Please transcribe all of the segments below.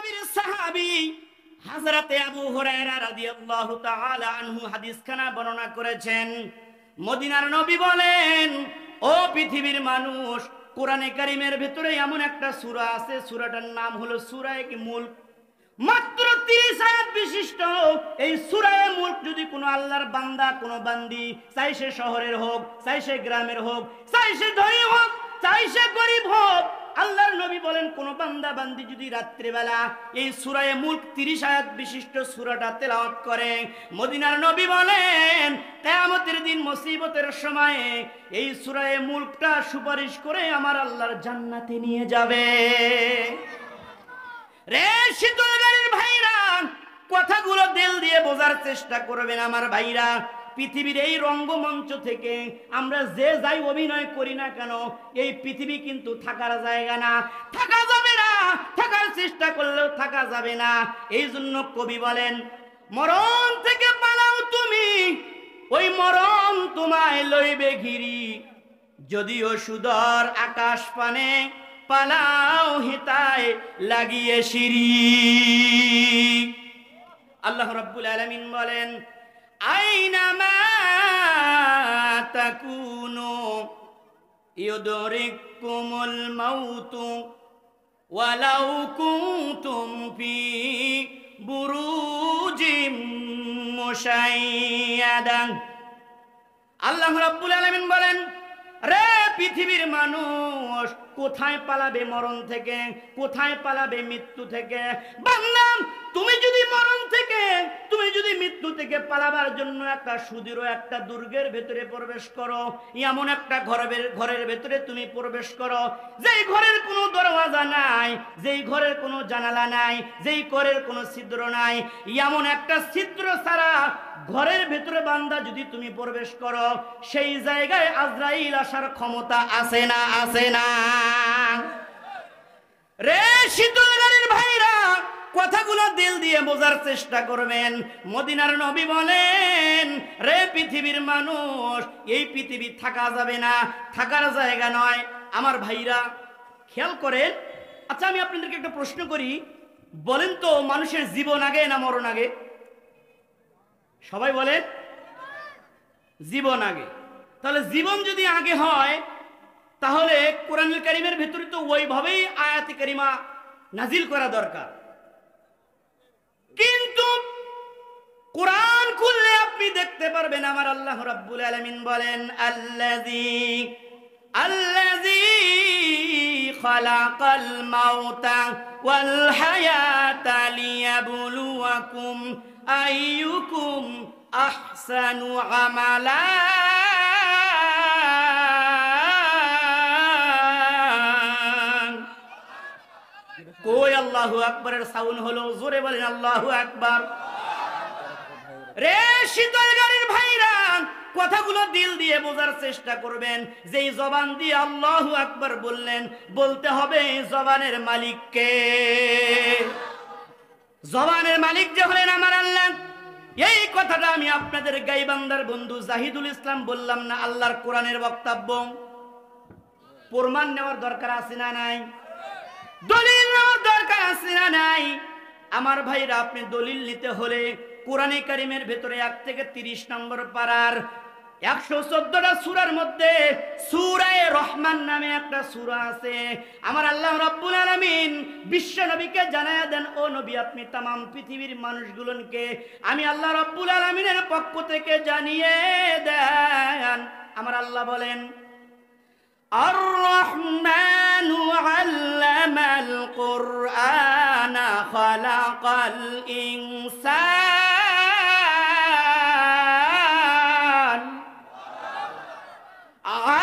নবীর সাহাবী হযরতে আবু হুরায়রা রাদিয়াল্লাহু তাআলা আনহু হাদিসখানা বর্ণনা করেছেন। মদিনার নবী বলেন, ও পৃথিবীর মানুষ, কোরআনে কারীমের ভিতরে এমন একটা সূরা আছে, সূরাটার নাম হলো সূরা মুলক। মাত্র 30 আয়াত বিশিষ্ট এই সূরা মুলক যদি কোনো আল্লাহর বান্দা, কোনো বান্দি, চাই সে শহরের হোক, চাই সে গ্রামের হোক, চাই সে ধনী হোক, চাই সে গরিব হোক, আল্লাহর নবী বলেন কোন বান্দা বান্দি যদি রাত্রিবেলা এই সূরা মুলক 30 আয়াত বিশিষ্ট সূরাটা তেলাওয়াত করে, মদিনার নবী বলেন কিয়ামতের দিন মুসিবতের সময়ে এই সূরা মুলকটা সুপারিশ করে আমার আল্লাহর জান্নাতে নিয়ে যাবে। রে শীতলগাড়ির ভাইরা, কথাগুলো দিল দিয়ে বোঝার চেষ্টা করবেন আমার ভাইরা। পৃথিবীর এই রঙ্গমঞ্চ থেকে আমরা যে যাই অভিনয় করি না কেন, এই পৃথিবী কিন্তু থাকার জায়গা না, থাকা যাবে না, থাকার চেষ্টা করলেও থাকা যাবে না। এই জন্য কবি বলেন, মরণ থেকে পালাও তুমি, ওই মরণ তোমায় লইবে ঘিরি, যদিও সুদর আকাশ পানে পালাও হিতায় লাগিয়ে সিঁড়ি। আল্লাহ রাব্বুল আলামিন বলেন, আইনামা তাকুনু ইউদরিকুমুল মাউতু ওয়ালাউ কুনতুম ফি বুরুজিম মুশাইয়াদা। আল্লাহ রাব্বুল আলামিন বলেন, রে পৃথিবীর মানুষ, কোথায় পালাবে মরণ থেকে, কোথায় পালাবে মৃত্যু থেকে? বান্দা, তুমি যদি মরণ থেকে, তুমি যদি মৃত্যু থেকে পালাবার জন্য একটা সুদৃঢ় একটা দুর্গের ভেতরে প্রবেশ করো, এমন একটা ঘরের ভেতরে তুমি প্রবেশ করো যেই ঘরের কোনো দরওয়াজা নাই, যেই ঘরের কোনো জানালা নাই, যেই ঘরের কোনো ছিদ্র নাই, এমন একটা ছিদ্র ছাড়া ঘরের ভেতরে বান্দা যদি তুমি প্রবেশ করো, সেই জায়গায় আজরাইল আসার ক্ষমতা আছে না? আছে না? রে শীতলগাড়ির ভাইরা, কথাগুলো দিল দিয়ে বোঝার চেষ্টা করবেন। মদিনার নবী বলেন, রে পৃথিবীর মানুষ, এই পৃথিবী থাকা যাবে না, থাকার জায়গা নয়। আমার ভাইরা খেয়াল করেন। আচ্ছা, আমি আপনাদেরকে একটা প্রশ্ন করি, বলেন তো মানুষের জীবন আগে না মরণ আগে? সবাই বলেন জীবন আগে। তাহলে জীবন যদি আগে হয়, তাহলে কোরআনুল কারীমের ভিতরে তো ওইভাবেই আয়াতে কারিমা নাজিল করা দরকার। কিন্তু কোরআন খুললে আপনি দেখতে পারবেন আমার আল্লাহ রাব্বুল আলামিন বলেন, আল্লাযী খালাকাল মাউতা ওয়াল হায়াতা লিয়াবলুয়াকুম আইয়ুকুম আহসানু আমালা। কই আল্লাহু আকবারের সাউন্ড হলো? জোরে বলেন আল্লাহু আকবার। রে শীতলগাড়ির ভাইরা, কথাগুলো দিল দিয়ে বোঝার চেষ্টা করবেন। যেই জবান দিয়ে আল্লাহু আকবার বললেন, বলতে হবে জবানের মালিককে। জবানের মালিক যে হলেন আমার আল্লাহ, এই কথাটা আমি আপনাদের গাইবান্দার বন্ধু জাহিদুল ইসলাম বললাম না? আল্লাহর কোরআনের বক্তব্য, প্রমাণ নেওয়ার দরকার আছে না নাই? দলিল নেওয়ার দরকার আছে না নাই? আমার ভাইরা, আপনি দলিল নিতে হলে কোরআনে কারীমের ভেতরে 1 থেকে 30 নম্বর পারার 114টা সূরার মধ্যে সূরা রহমান নামে একটা সূরা আছে। আমার আল্লাহ রাব্বুল আলামিন বিশ্ব নবীকে জানায়া দেন, ও নবী, আপনি तमाम পৃথিবীর মানুষগুলোকে আমি আল্লাহ রাব্বুল আলামিনের পক্ষ থেকে জানিয়ে দেন। আমার আল্লাহ বলেন, আর রহমানু আল্লামাল কুরআনা খালাকাল ইনসান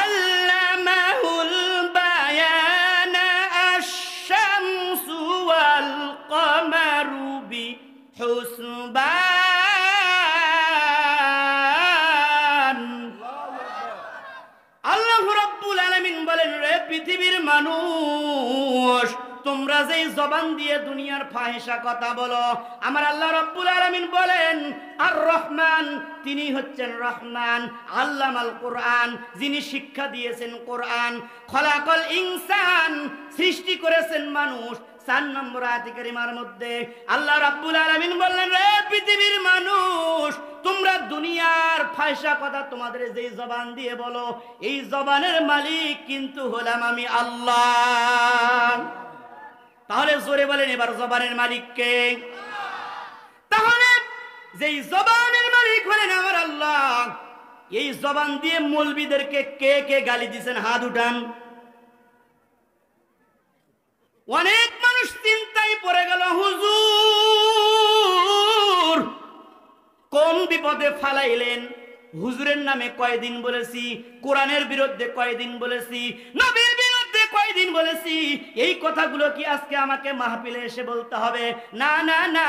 আল্লামাহুল বায়ানা আশ-শামসু ওয়াল কমারু বিহুসবান। আল্লাহ রাব্বুল আলামিন বলেন, রে পৃথিবীর মানুষ, তোমরা যেই জবান দিয়ে দুনিয়ার ফাহিশা কথা বলো, আমার আল্লাহ রাব্বুল আলামিন বলেন, আর রহমান, তিনি হচ্ছেন রহমান, আল্লামাল কোরআন, যিনি শিক্ষা দিয়েছেন কোরআন, খলাকাল ইনসান, সৃষ্টি করেছেন মানুষ, 4 নম্বর আয়াতে কারিমার মধ্যে আল্লাহ রাব্বুল আলামিন বললেন, রে পৃথিবীর মানুষ, তোমরা দুনিয়ার ফায়সা কথা তোমাদের যেই জবান দিয়ে বলো, এই জবানের মালিক কিন্তু হলাম আমি আল্লাহ। তাহলে জোরে বলেন এবার জবানের মালিক কে? তাহলে যেই জবানের মালিক হলেন আমার আল্লাহ, এই জবান দিয়ে মৌলবীদেরকে কে কে গালি দিয়েছেন হাত উঠান। অনেক মানুষ চিন্তায় পড়ে গেল, হুজুর কোন বিপদে ফালাইলেন? হুজুরের নামে কয়দিন বলেছি, কোরআনের বিরুদ্ধে কয়দিন বলেছি, নবীর বিরুদ্ধে কয়দিন বলেছি, এই কথাগুলো কি আজকে আমাকে মাহফিলে এসে বলতে হবে? না না না,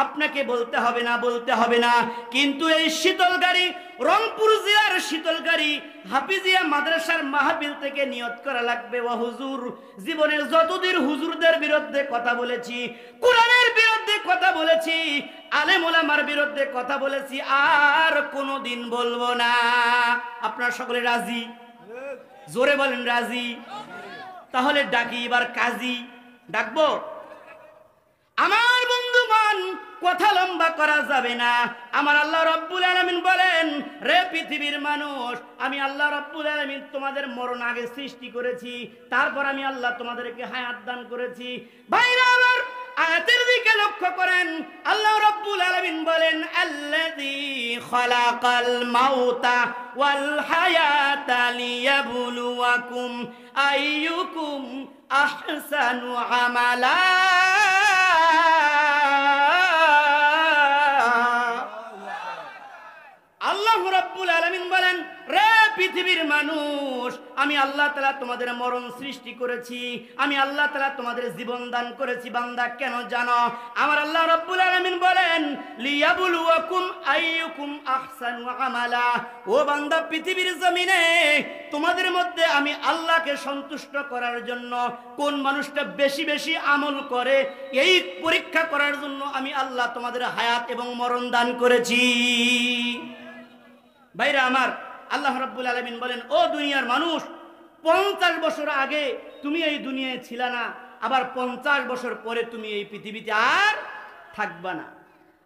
আপনাকে বলতে হবে না, বলতে হবে না। কিন্তু এই শীতলগাড়ি, রংপুর জেলার শীতলগাড়ি হাফিজিয়া মাদ্রাসার মাহফিল থেকে নিয়ত করা লাগবে, ও হুজুর জীবনের যতদিন হুজুরদের বিরুদ্ধে কথা বলেছি, কোরআনের বিরুদ্ধে কথা বলেছি, আলেম ওলামার বিরুদ্ধে কথা বলেছি, আর কোনোদিন বলবো না। আপনারা সকলে রাজি? জোরে বলেন রাজি? তাহলে ডাকি এবার কাজী, ডাকবো? আমার বন্ধুগণ, কথা লম্বা করা যাবে না। আমার আল্লাহ রাব্বুল আলামিন বলেন, রে পৃথিবীর মানুষ, আমি আল্লাহ রাব্বুল আলামিন তোমাদের মরণ আগে সৃষ্টি করেছি, তারপর আমি আল্লাহ তোমাদেরকে হায়াত দান করেছি। ভাইরা আমার, আয়াতের দিকে লক্ষ্য করেন, আল্লাহ রাব্বুল আলামিন বলেন, আল্লাযী খালাকাল মাউতা ওয়াল হায়াতা লিয়াবলুয়াকুম আইয়ুকুম আহসানু আমালা। আল্লাহ রাব্বুল আলামিন বলেন, রে পৃথিবীর মানুষ, আমি আল্লাহ তাআলা তোমাদের মরণ সৃষ্টি করেছি, আমি আল্লাহ তাআলা তোমাদের জীবন দান করেছি। বান্দা কেন জানো? আমার আল্লাহ রাব্বুল আলামিন বলেন, লিয়াবলুয়াকুম আইয়ুকুম আহসানু আমালা। ও বান্দা, পৃথিবীর জমিনে তোমাদের মধ্যে আমি আল্লাহকে সন্তুষ্ট করার জন্য কোন মানুষটা বেশি বেশি আমল করে, এই পরীক্ষা করার জন্য আমি আল্লাহ তোমাদের হায়াত এবং মরণ দান করেছি। ভাইরা আমার, আল্লাহ রাব্বুল আলামিন বলেন, ও দুনিয়ার মানুষ, 50 বছর আগে তুমি এই দুনিয়ায় ছিল না, আবার 50 বছর পরে তুমি এই পৃথিবীতে আর থাকবা না।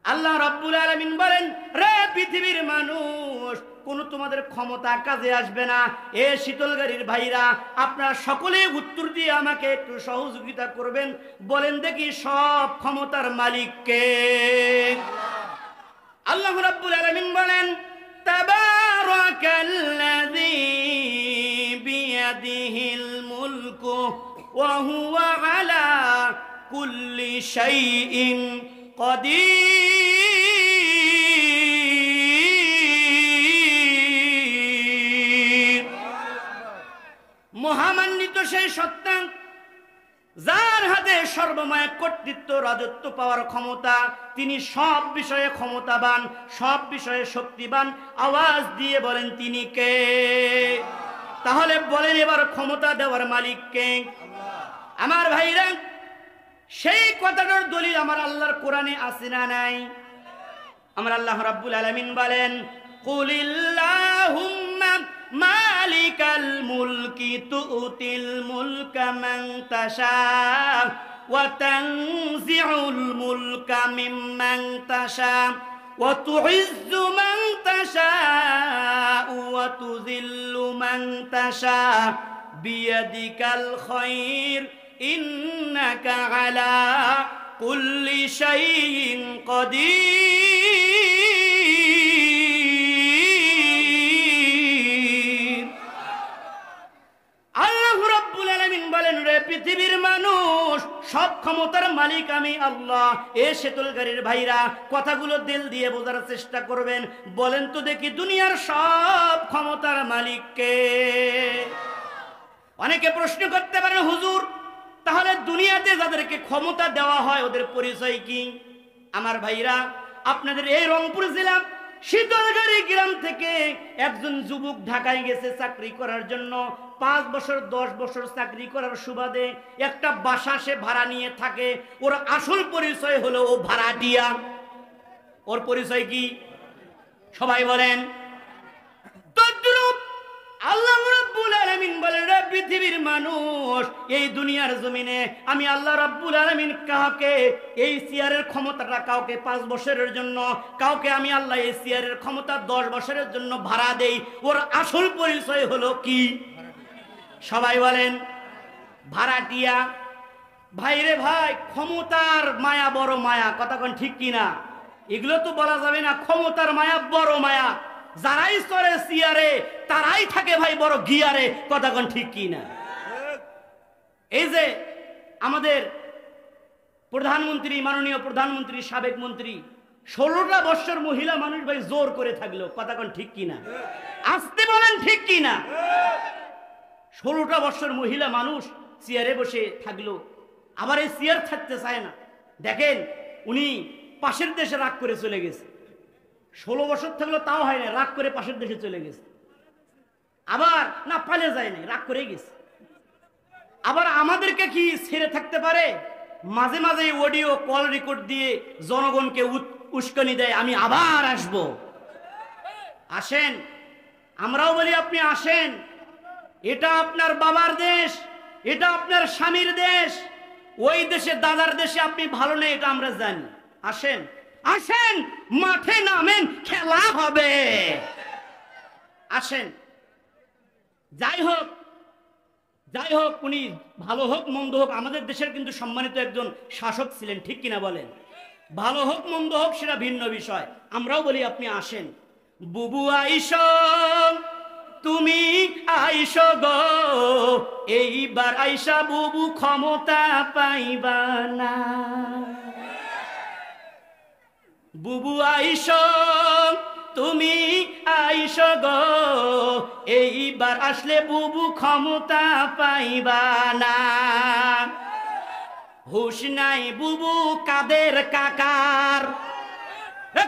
আল্লাহ রাব্বুল আলামিন বলেন, রে পৃথিবীর মানুষ, কোন তোমাদের ক্ষমতা কাজে আসবে না। এ শীতলগাড়ির ভাইরা, আপনারা সকলে উত্তর দিয়ে আমাকে একটু সহযোগিতা করবেন। বলেন দেখি, সব ক্ষমতার মালিক কে? আল্লাহ রাব্বুল আলামিন বলেন, তাবারাকাল্লাযী বিয়াদিহিল মুলকু ওয়া হুয়া আলা কুল্লি শাইইন কাদির। মহামান্বিত সেই সত্তা, যার হাতে সর্বময় কর্তৃত্ব, রাজত্ব পাওয়ার ক্ষমতা, তিনি সব বিষয়ে ক্ষমতাবান, সব বিষয়ে শক্তিবান। আওয়াজ দিয়ে বলেন তিনি কে? তাহলে বলেন এবার, ক্ষমতা দেওয়ার মালিক কে? আমার ভাইরা, সেই কথাটার দলিল আমার আল্লাহর কোরআনে আছে না নাই? আমার আল্লাহ রাব্বুল আলামিন বলেন, কুলিল্লাহুম্মা মালিকাল মুলকি তুতিল মুলকা মান তাশা ওয়া তানজিউল মুলকা মিম্মান তাশা ওয়া তুইজ্জু মান তাশা ওয়া তুযিল্লু মান তাশা বিয়াদিকাল খায়র ইন্নাকা আলা কুল্লি শাইইন কাদির। আল্লাহ রাব্বুল আলামিন বলেন, রে পৃথিবীর মানুষ, সব ক্ষমতার মালিক আমি আল্লাহ। এ শীতলগাড়ির ভাইরা, কথাগুলো দিল দিয়ে বোঝার চেষ্টা করবেন। বলেন তো দেখি, দুনিয়ার সব ক্ষমতার মালিক কে? অনেকে প্রশ্ন করতে পারেন, হুজুর তাহলে দুনিয়াতে যাদেরকে ক্ষমতা দেওয়া হয় ওদের পরিচয় কি? আমার ভাইরা, আপনাদের এই রংপুর জেলা শীতলগাড়ি গ্রাম থেকে একজন যুবক ঢাকায় গেছে চাকরি করার জন্য। 5 বছর 10 বছর চাকরি করার সুবাদে একটা বাসা সে ভাড়া নিয়ে থাকে। ওর আসল পরিচয় হলো ও ভাড়াটিয়া। ওর পরিচয় কি? সবাই বলেন। তদ্রূপ আল্লাহ রাব্বুল আলামিন বলেন, রে পৃথিবীর মানুষ, এই দুনিয়ার জমিনে আমি আল্লাহ রাব্বুল আলামিন কাউকে এই চেয়ারের ক্ষমতাটা কাউকে 5 বছরের জন্য, কাউকে আমি আল্লাহ এই চেয়ারের ক্ষমতা 10 বছরের জন্য ভাড়া দেই। ওর আসল পরিচয় হলো কি? সবাই বলেন ভাড়াটিয়া। ভাইরে ভাই, ক্ষমতার মায়া বড় মায়া, কথা কোন ঠিক কিনা? এগুলো তো বলা যাবে না। ক্ষমতার মায়া বড় মায়া, যারাই চড়ে চেয়ারে তারাই থাকে ভাই বড় গিয়ারে, কথা কোন ঠিক কিনা? এই যে আমাদের প্রধানমন্ত্রী, মাননীয় প্রধানমন্ত্রী, সাবেক মন্ত্রী, 16টা বছর মহিলা মানুষ ভাই জোর করে থাকলো, কথা কোন ঠিক কিনা? আসতে বলেন ঠিক কিনা? 16টা বছর মহিলা মানুষ চেয়ারে বসে থাকলো, আবার এই চেয়ার থাকতে চায় না। দেখেন উনি পাশের দেশে রাগ করে চলে গেছে, 16 বছর থাকলো তাও হয় না, রাগ করে পাশের দেশে চলে গেছে। আবার না পালে যায় না, রাগ করে গেছে। আবার আমাদেরকে কি ছেড়ে থাকতে পারে? মাঝে মাঝে অডিও কল রেকর্ড দিয়ে জনগণকে উস্কানি দেয়, আমি আবার আসব। আসেন, আমরাও বলি আপনি আসেন। এটা আপনার বাবার দেশ, এটা আপনার স্বামীর দেশ। ওই দেশে দাদার দেশে আপনি ভালো নেই, এটা আমরা জানি। আসেন আসেন, মাঠে নামেন, খেলা হবে। আসেন। যাই হোক যাই হোক, উনি ভালো হোক মন্দ হোক, আমাদের দেশের কিন্তু সম্মানিত একজন শাসক ছিলেন, ঠিক কিনা বলেন? ভালো হোক মন্দ হোক সেটা ভিন্ন বিষয়। আমরাও বলি আপনি আসেন। বুবু আইসো, তুমি আইসো গো, এইবার আইসা বুবু ক্ষমতা পাইবা না। বুবু আইসো, তুমি আইসো গো, এইবার আসলে বুবু ক্ষমতা পাইবা না। হুশ নাই বুবু কাদের কাকার,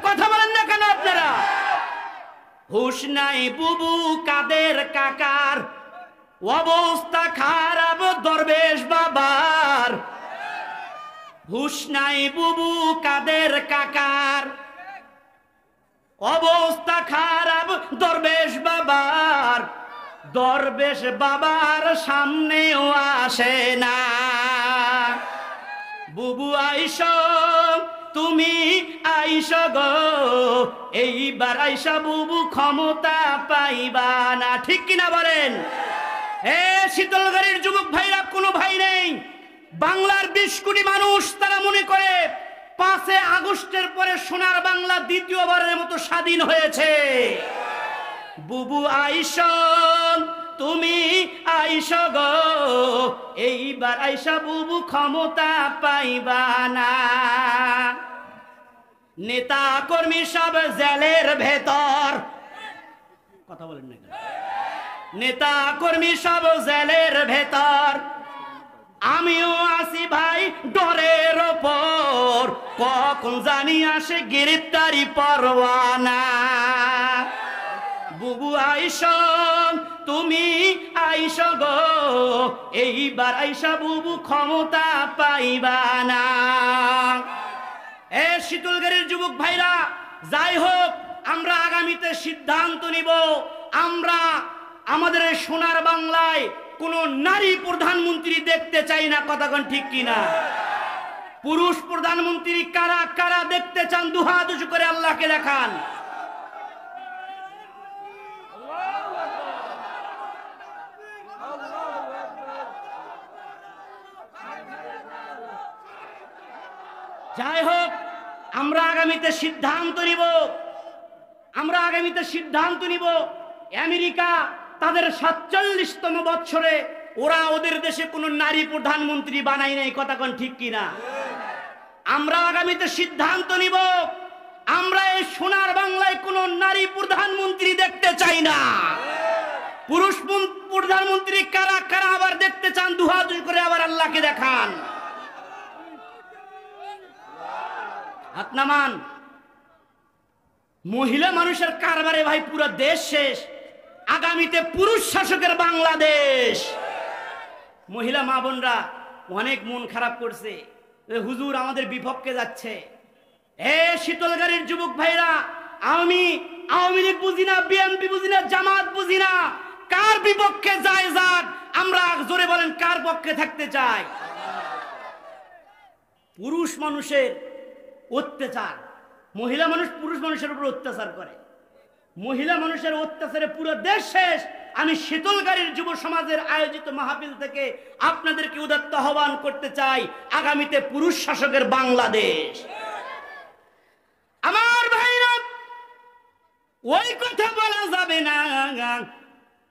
কথা বলেন না কেন আপনারা? হুশ নাই বুবু কাদের কাকার, অবস্থা খারাপ দরবেশ বাবার। হুশ নাই বুবু কাদের কাকার, অবস্থা খারাপ দরবেশ বাবার। দরবেশ বাবার সামনেও আসে না। বুবু আইসো, তুমি আইসো গো, এইবার আইসা বুবু ক্ষমতা পাইবা না, ঠিক কিনা বলেন? এ শীতলগাড়ির যুবক ভাইরা, কোনো ভাই নেই। বাংলার 20 কোটি মানুষ তারা মনে করে 5 আগস্টের পরে সোনার বাংলা দ্বিতীয়বারের মতো স্বাধীন হয়েছে। বুবু আইসো, তুমি আইসো গো, এইবার আইসা বুবু ক্ষমতা পাইবা না। নেতা কর্মী সব জেলের ভেতর, কথা বলেন না। নেতা কর্মী সব জেলের ভেতর, আমিও আছি ভাই ডরের ওপর, কখন জানি আসে গ্রেফতারি পরোয়ানা। বুবু আইসো, তুমি আইসো গো, এইবার আইসা বুবু ক্ষমতা পাইবা না। এ শীতলগাড়ির যুবক ভাইরা, যাই হোক, আমরা আগামীতে সিদ্ধান্ত নিব, আমরা আমাদের সোনার বাংলায় কোন নারী প্রধানমন্ত্রী দেখতে চাই না, কথা কোন ঠিক কিনা? পুরুষ প্রধানমন্ত্রী কারা কারা দেখতে চান? দুহাত উঁচু করে আল্লাহকে দেখান। যাই হোক, আমরা আগামীতে সিদ্ধান্ত নিব, আমরা আগামীতে সিদ্ধান্ত নিব। আমেরিকা তাদের 47তম বৎসরে ওরা ওদের দেশে কোনো নারী প্রধানমন্ত্রী বানায় নাই, কথা কোন ঠিক কিনা? আমরা আগামীতে সিদ্ধান্ত নিব, আমরা এই সোনার বাংলায় কোনো নারী প্রধানমন্ত্রী দেখতে চাই না। পুরুষ প্রধানমন্ত্রী কারা কারা আবার দেখতে চান? দুহাত করে আবার আল্লাহকে দেখান। হাত নামান। মহিলা মানুষের কারবারে ভাই পুরো দেশ শেষ। আগামীতে পুরুষ শাসকের বাংলাদেশ। মহিলা মা বোনরা অনেক মন খারাপ করছে, হুজুর আমাদের বিপক্ষে যাচ্ছে। এ শীতলগাড়ির যুবক ভাইরা, আওয়ামী লীগ বুঝি না, বিএনপি বুঝি না, জামাত বুঝি না, কার বিপক্ষে যায় যাক, আমরা জোরে বলেন কার পক্ষে থাকতে চাই? পুরুষ মানুষের অত্যাচার, মহিলা মানুষ পুরুষ মানুষের উপর অত্যাচার করে, মহিলা মানুষের অত্যাচারে পুরো দেশ শেষ। আমি শীতলগাড়ির যুব সমাজের আয়োজিত মাহফিল থেকে আপনাদেরকে উদাত্ত আহ্বান করতে চাই, আগামীতে পুরুষ শাসকের বাংলাদেশ। আমার ভাইরা, ওই কথা বলা যাবে না।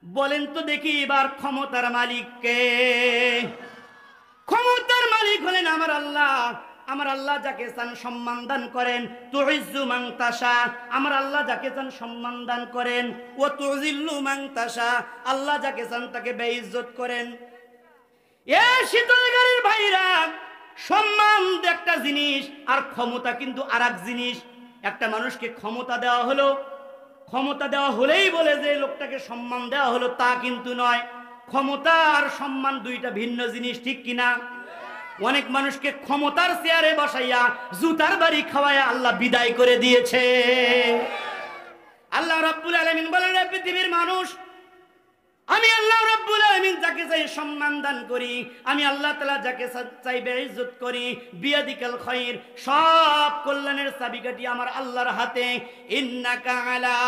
বলেন তো দেখি এবার ক্ষমতার মালিক কে? ক্ষমতার মালিক হলেন আমার আল্লাহ। আমার আল্লাহ যাকে চান সম্মান দান করেন, তুইজ্জু মান তাশা, আমার আল্লাহ যাকে চান সম্মান দান করেন, ও তুযিল্লু মান তাশা, আল্লাহ যাকে চান তাকে বেইজ্জত করেন। এ শীতলগাড়ির ভাইরা, সম্মান একটা জিনিস আর ক্ষমতা কিন্তু আরেক জিনিস। একটা মানুষকে ক্ষমতা দেওয়া হলো, ক্ষমতা দেওয়া হলেই বলে যে লোকটাকে সম্মান দেওয়া হলো, তা কিন্তু নয়। ক্ষমতা আর সম্মান দুইটা ভিন্ন জিনিস, ঠিক কিনা? অনেক মানুষকে ক্ষমতার চেয়ারে বসাইয়া জুতার বাড়ি খাওয়াইয়া আল্লাহ বিদায় করে দিয়েছে। আল্লাহ রাব্বুল আলামিন বলেন, পৃথিবীর মানুষ, আমি আল্লাহ রাব্বুল আলামিন যাকে চাই সম্মান দান করি, আমি আল্লাহ তাআলা যাকে চাই বেইজ্জত করি। বিয়াদিকাল খায়র, সব কল্যাণের চাবিকাঠি আমার আল্লাহর হাতে। ইন্নাকা আলা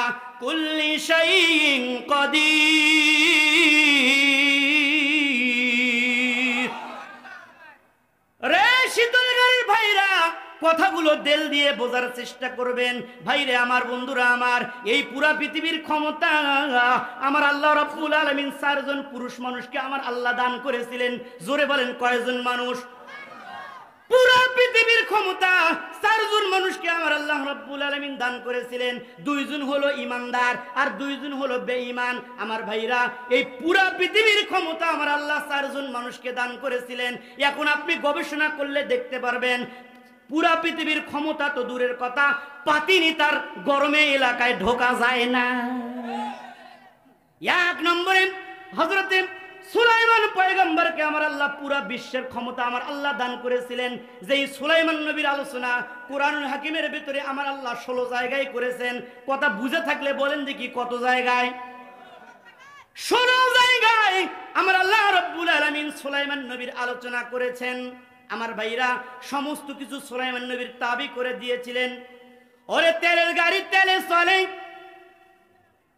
কুল্লি শাইইন কাদির। রে শীতলগাড়ির ভাইরা, কথাগুলো দিল দিয়ে বোঝার চেষ্টা করবেন। ভাইরে আমার, বন্ধুরা আমার, এই পুরা পৃথিবীর ক্ষমতা আমার আল্লাহ রাব্বুল আলামিন 4 জন পুরুষ মানুষকে আমার আল্লাহ দান করেছিলেন। জোরে বলেন কয়জন মানুষ? পুরা পৃথিবীর ক্ষমতা 4 জন মানুষকে আমার আল্লাহ রাব্বুল আলামিন দান করেছিলেন। 2 জন হলো ইমানদার আর 2 জন হলো বেঈমান। আমার ভাইরা, এই পুরা পৃথিবীর ক্ষমতা আমার আল্লাহ 4 জন মানুষকে দান করেছিলেন। এখন আপনি গবেষণা করলে দেখতে পারবেন, পুরা পৃথিবীর ক্ষমতা তো দূরের কথা, পাতিনি তার গরমে এলাকায় ঢোকা যায় না। 1 নম্বরে হযরতে সুলাইমান পয়গম্বরকে আমার আল্লাহ পুরা বিশ্বের ক্ষমতা আমার আল্লাহ দান করেছিলেন। যেই সুলাইমান নবীর আলোচনা কোরআনুল হাকিমের ভিতরে আমার আল্লাহ 16 জায়গায় করেছেন। কথা বুঝে থাকলে বলেন দেখি কত জায়গায়? 16 জায়গায় আমার আল্লাহ রাব্বুল আলামিন সুলাইমান নবীর আলোচনা করেছেন। আমার ভাইরা, সমস্ত কিছু সুলাইমান নবীর তাবি করে দিয়েছিলেন। ওরে তেলের গাড়ি তেলে চলে,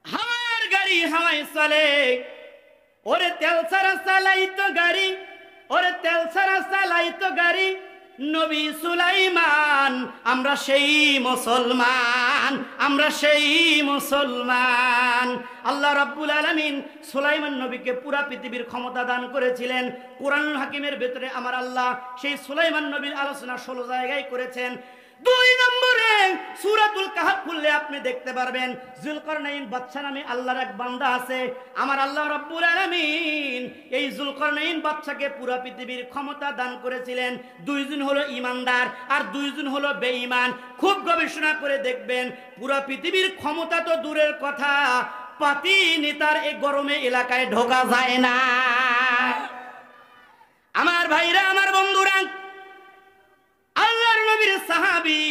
হাওয়ার গাড়ি হাওয়ায় চলে। ওরে তেল ছাড়া চালাইতো গাড়ি, ওরে তেল ছাড়া চালাইতো গাড়ি নবী সুলাইমান। আমরা সেই মুসলমান, আমরা সেই মুসলমান। আল্লাহ রাব্বুল আলামিন সুলাইমান নবীকে পুরা পৃথিবীর ক্ষমতা দান করেছিলেন। কোরআনুল হাকিমের ভিতরে আমার আল্লাহ সেই সুলাইমান নবীর আলোচনা 16 জায়গায় করেছেন। 2 নম্বরে সূরাতুল কাহফ খুললে আপনি দেখতে পারবেন, যুলকারনাইন বাদশা নামে আল্লাহর এক বান্দা আছে। আমার আল্লাহ রাব্বুল আলামিন এই যুলকারনাইন বাদশাকে পুরা পৃথিবীর ক্ষমতা দান করেছিলেন। 2 জন হলো ইমানদার আর 2 জন হলো বেঈমান। খুব গবেষণা করে দেখবেন, পুরা পৃথিবীর ক্ষমতা তো দূরের কথা, পাতি নেতার এই গরমে এলাকায় ঢোকা যায় না। আমার ভাইরা, আমার বন্ধুরা, আল্লাহর নবীর সাহাবী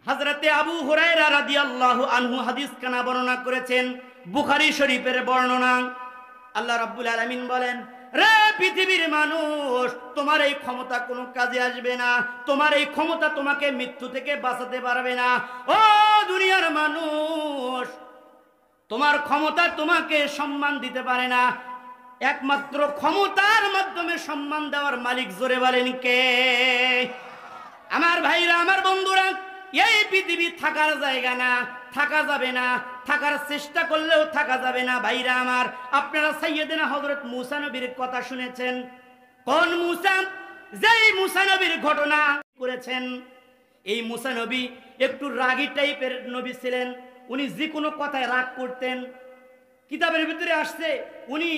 হযরতে আবু হুরায়রা রাদিয়াল্লাহু আনহু হাদিস কানা বর্ণনা করেছেন, বুখারী শরীফের বর্ণনা। আল্লাহ রাব্বুল আলামিন বলেন, রে পৃথিবীর মানুষ, তোমার এই ক্ষমতা কোনো কাজে আসবে না, তোমার এই ক্ষমতা তোমাকে মৃত্যু থেকে বাঁচাতে পারবে না। ও দুনিয়ার মানুষ, তোমার ক্ষমতা তোমাকে সম্মান দিতে পারে না। একমাত্র ক্ষমতার মাধ্যমে সম্মান দেওয়ার মালিক জোরে বলেন কে? আমার ভাইরা, আমার বন্ধুরা, এই পৃথিবী থাকার জায়গা না, থাকা যাবে না, থাকার চেষ্টা করলেও থাকা যাবে না। ভাইরা আমার, আপনারা সাইয়েদনা হযরত মূসা নবীর কথা শুনেছেন। কোন মূসা? যেই মূসা নবীর ঘটনা করেছেন। এই মূসা নবী একটু রাগী টাইপের নবী ছিলেন। উনি যে কোনো কথায় রাগ করতেন। কিতাবের ভিতরে আসছে, উনি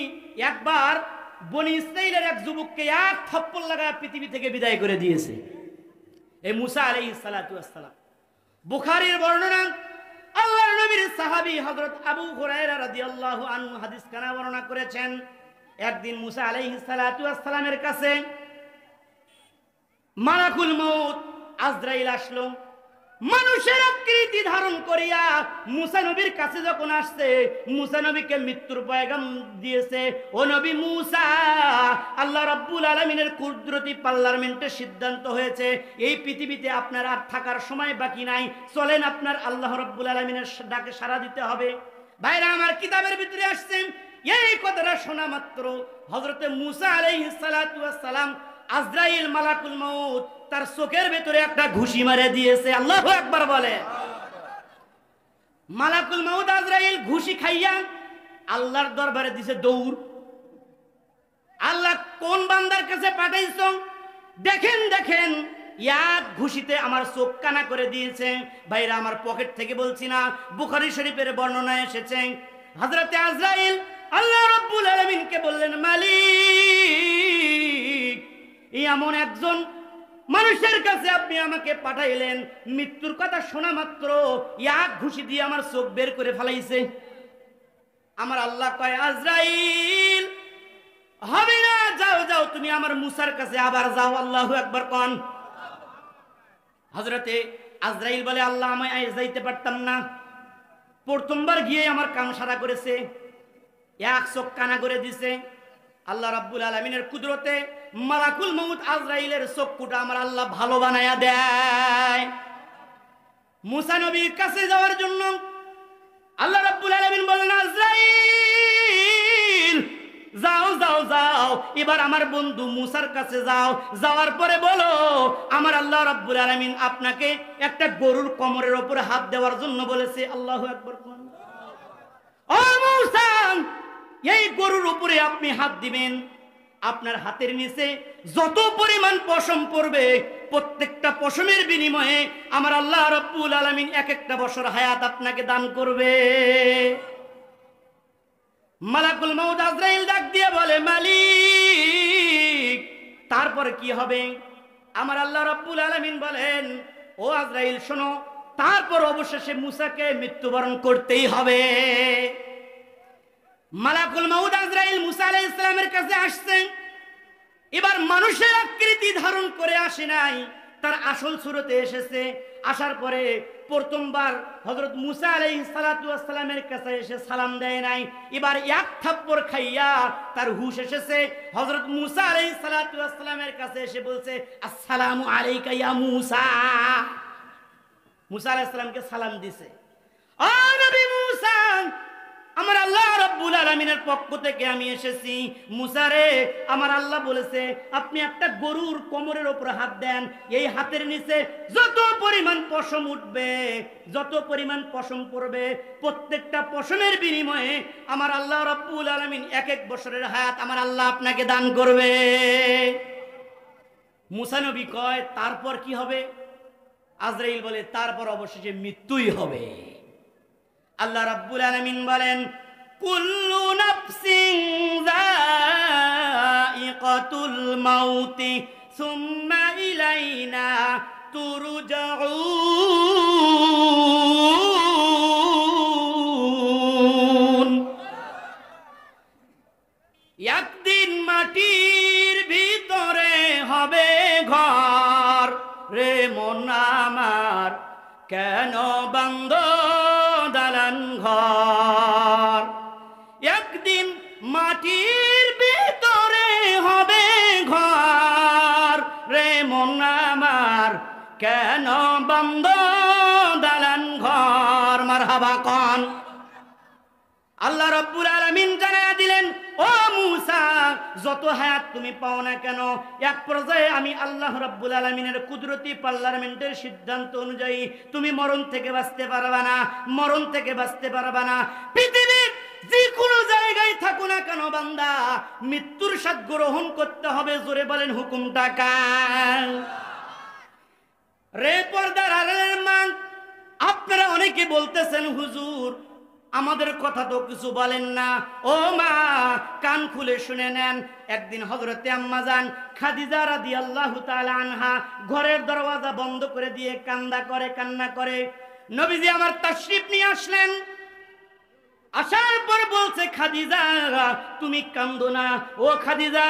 একবার বনি ইসরাইলের এক যুবককে এক থাপ্পড় লাগায় পৃথিবী থেকে বিদায় করে দিয়েছে। এই মূসা আলাইহিস সালাতু ওয়াস সালাম। বুখারীর বর্ণনা, আল্লাহর নবীর সাহাবী হযরত আবু হুরায়রা রাদিয়াল্লাহু আনহু হাদিস কানা বর্ণনা করেছেন। একদিন মূসা আলাইহিস সালাতু ওয়াস সালামের কাছে মালাকুল মউত আজরাইল আসলো। মানুষের আকৃতি ধারণ করিয়া মুসা নবীর কাছে যখন আসছে, মুসা নবীকে মৃত্যুর পয়গাম দিয়েছে। ও নবী মুসা, আল্লাহ রাব্বুল আলামিনের কুদরতি পার্লামেন্টের সিদ্ধান্ত হয়েছে এই পৃথিবীতে আপনার আর থাকার সময় বাকি নাই, চলেন আপনার আল্লাহ রাব্বুল আলামিনের ডাকে সাড়া দিতে হবে। ভাইরা আমার, কিতাবের ভিতরে আসছেন এই কথাটা শোনা মাত্র হযরতে মুসা আলাইহিস সালাতু ওয়াস সালাম আজরাইল মালাকুল মউত তার চোখের ভেতরে একটা ঘুষি মারে দিয়েছে। আল্লাহু আকবার বলে। মালাকুল মউত আজরাইল ঘুষি খাইয়া আল্লাহর দরবারে দিছে দৌড়। আল্লাহ কোন বান্দার কাছে পাঠাইছো? দেখেন দেখেন, এক ঘুষিতে আমার চোখ কানা করে দিয়েছে। ভাইরা আমার, পকেট থেকে বলছি না, বুখারী শরীফের বর্ণনা এসেছে হযরতে আজরাইল আল্লাহ রাব্বুল আলামিনকে বললেন, মালিক, এই এমন একজন মানুষের কাছে আপনি আমাকে পাঠাইলেন, মৃত্যুর কথা শোনা মাত্র এক ঘুষি দিয়ে আমার চোখ বের করে ফেলাইছে। আমার আল্লাহ কয়, আজরাইল হবে না, যাও যাও, তুমি আমার মুসার কাছে আবার যাও। আল্লাহু আকবার কোন। হযরতে আজরাইল বলে, আল্লাহ আমায় যাইতে পারতাম না, প্রথমবার গিয়ে আমার কান সারা করেছে, এক চোখ কানা করে দিছে। আল্লাহ রাব্বুল আলামিনের কুদরতে মালাকুল মউত আজরাইলের চক্ষুটা আমার আল্লাহ ভালো বানায়া দেয়। মুসা নবীর কাছে যাওয়ার জন্য আল্লাহ রাব্বুল আলামিন বলেন, আজরাইল যাও যাও যাও, এবার আমার বন্ধু মুসার কাছে যাও, যাওয়ার পরে বলো আমার আল্লাহ রাব্বুল আলামিন আপনাকে একটা গরুর কোমরের উপরে হাত দেওয়ার জন্য বলেছে। আল্লাহু আকবার। ও মুসা, এই গরুর উপরে আপনি হাত দিবেন, আপনার হাতের নিচে যত পরিমাণ পশম পড়বে প্রত্যেকটা পশমের বিনিময়ে আমার আল্লাহ রাব্বুল আলামিন এক একটা বছর হায়াত আপনাকে দান করবে। মালাকুল মউত আজরাইল ডাক দিয়ে বলে, মালিক, তারপর কি হবে? আমার আল্লাহ রাব্বুল আলামিন বলেন, ও আজরাইল শোনো, তারপর অবশেষে মুসাকে মৃত্যুবরণ করতেই হবে। মালাকুল মউত আজরাইল মুসা আলাইহিস সালামের কাছে আসছেন। এবার মানুষের আকৃতি ধারণ করে আসে নাই, তার আসল সুরতে এসেছে। আসার পরে প্রথমবার হযরত মুসা আলাইহিস সালাতু ওয়াস সালামের কাছে এসে সালাম দেয় নাই, এবার এক থাপ্পড় খাইয়া তার হুঁশ এসেছে। হযরত মুসা আলাইহিস সালাতু ওয়াস সালামের কাছে এসে বলছে, আসসালামু আলাইকা ইয়া মুসা। মুসা আলাইহিস সালামকে সালাম দিছে। ও নবী মুসা, আমার আল্লাহ রাব্বুল আলামিনের পক্ষ থেকে আমি এসেছি। মুসা রে, আমার আল্লাহ বলেছে আপনি একটা গরুর কোমরের উপর হাত দেন, এই হাতের নিচে যত পরিমাণ পশম উঠবে, যত পরিমাণ পশম পড়বে, প্রত্যেকটা পশমের বিনিময়ে আমার আল্লাহ রাব্বুল আলামিন এক এক বছরের হায়াত আমার আল্লাহ আপনাকে দান করবে। মুসা নবী কয়, তারপর কি হবে? আজরাইল বলে, তারপর অবশেষে মৃত্যুই হবে। আল্লাহ রাব্বুল আলামিন বলেন, কুল্লু নাফসিন যায়িকাতুল মাউতি সুম্মা ইলাইনা তুরজাউন। একদিন মাটির ভিতরে হবে ঘর, রে মন আমার কেন বন্ধ দালান ঘর। একদিন মাটির ভিতরে হবে ঘর, রে মন আমার কেন বন্ধ দালান ঘর। মারহাবা কোন। আল্লাহ রাব্বুল আলামিন জানায়া দিলেন, ও মুসা, যত হায়াত তুমি পাও না কেন, এক পর্যায়ে আমি আল্লাহ রাব্বুল আলামিনের কুদরতি পার্লামেন্টের সিদ্ধান্ত অনুযায়ী তুমি মরণ থেকে বাঁচতে পারবা না, মরণ থেকে বাঁচতে পারবা না। পৃথিবীর যে কোনো জায়গায় থাকো না কেন বান্দা, মৃত্যুর স্বাদ গ্রহণ করতে হবে। জোরে বলেন, হুকুমটা কার? রে পর্দার আড়ালের মা, আপনারা অনেকে বলতেছেন, হুজুর আমাদের কথা তো কিছু বলেন না। ও মা, কান খুলে শুনে নেন। একদিন হযরতে আম্মাজান খাদিজা রাদিয়াল্লাহু তাআলা আনহা ঘরের দরওয়াজা বন্ধ করে দিয়ে কান্না করে। নবীজি আমার তাশরীফ নিয়ে আসলেন। আসার পর বলছে খাদিজা তুমি কান্দো না, ও খাদিজা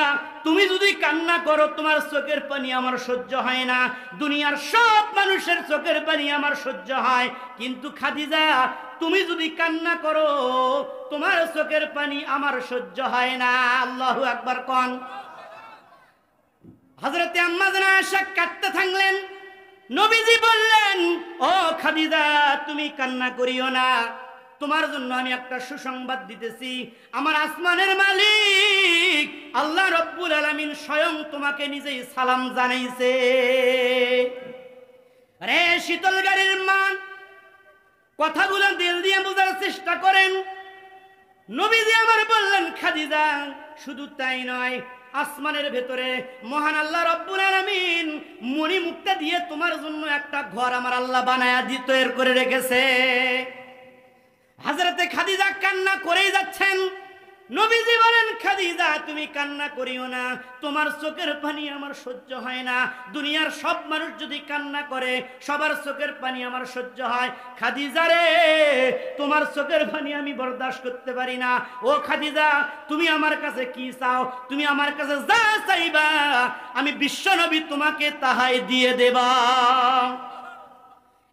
তুমি যদি কান্না করো তোমার চোখের পানি আমার সহ্য হয় না, দুনিয়ার সব মানুষের চোখের পানি আমার সহ্য হয়, কিন্তু খাদিজা তুমি যদি কান্না করো তোমার চোখের পানি আমার সহ্য হয় না। আল্লাহু আকবার কোন। হযরতে আম্মা জান আয়েশা কাঁদতে থাকলেন। নবীজি বললেন ও খাদিজা তুমি কান্না করিও না, তোমার জন্য আমি একটা সুসংবাদ দিতেছি, আমার আসমানের মালিক আল্লাহ রব্বুল আলামিন স্বয়ং তোমাকে নিজেই সালাম জানাইছে। রে শীতল গাড়ির মান কথাগুলো দিল দিয়ে বোঝার চেষ্টা করেন। নবীজি আমার বললেন খাদিজা শুধু তাই নয়, আসমানের ভেতরে মহান আল্লাহ রব্বুল আলামিন মণি মুক্তা দিয়ে তোমার জন্য একটা ঘর আমার আল্লাহ বানায়া তৈরি করে রেখেছে। হযরতে খাদিজা কান্না করেই যাচ্ছেন। নবীজি বলেন খাদিজা তুমি কান্না করিও না, তোমার চোখের পানি আমার সহ্য হয় না, দুনিয়ার সব মানুষ যদি কান্না করে সবার চোখের পানি আমার সহ্য হয়, খাদিজা রে তোমার চোখের পানি আমি বরদাস্ত করতে পারি না। ও খাদিজা তুমি আমার কাছে কি চাও, তুমি আমার কাছে যা চাইবা আমি বিশ্বনবী তোমাকে তাহাই দিয়ে দেবা।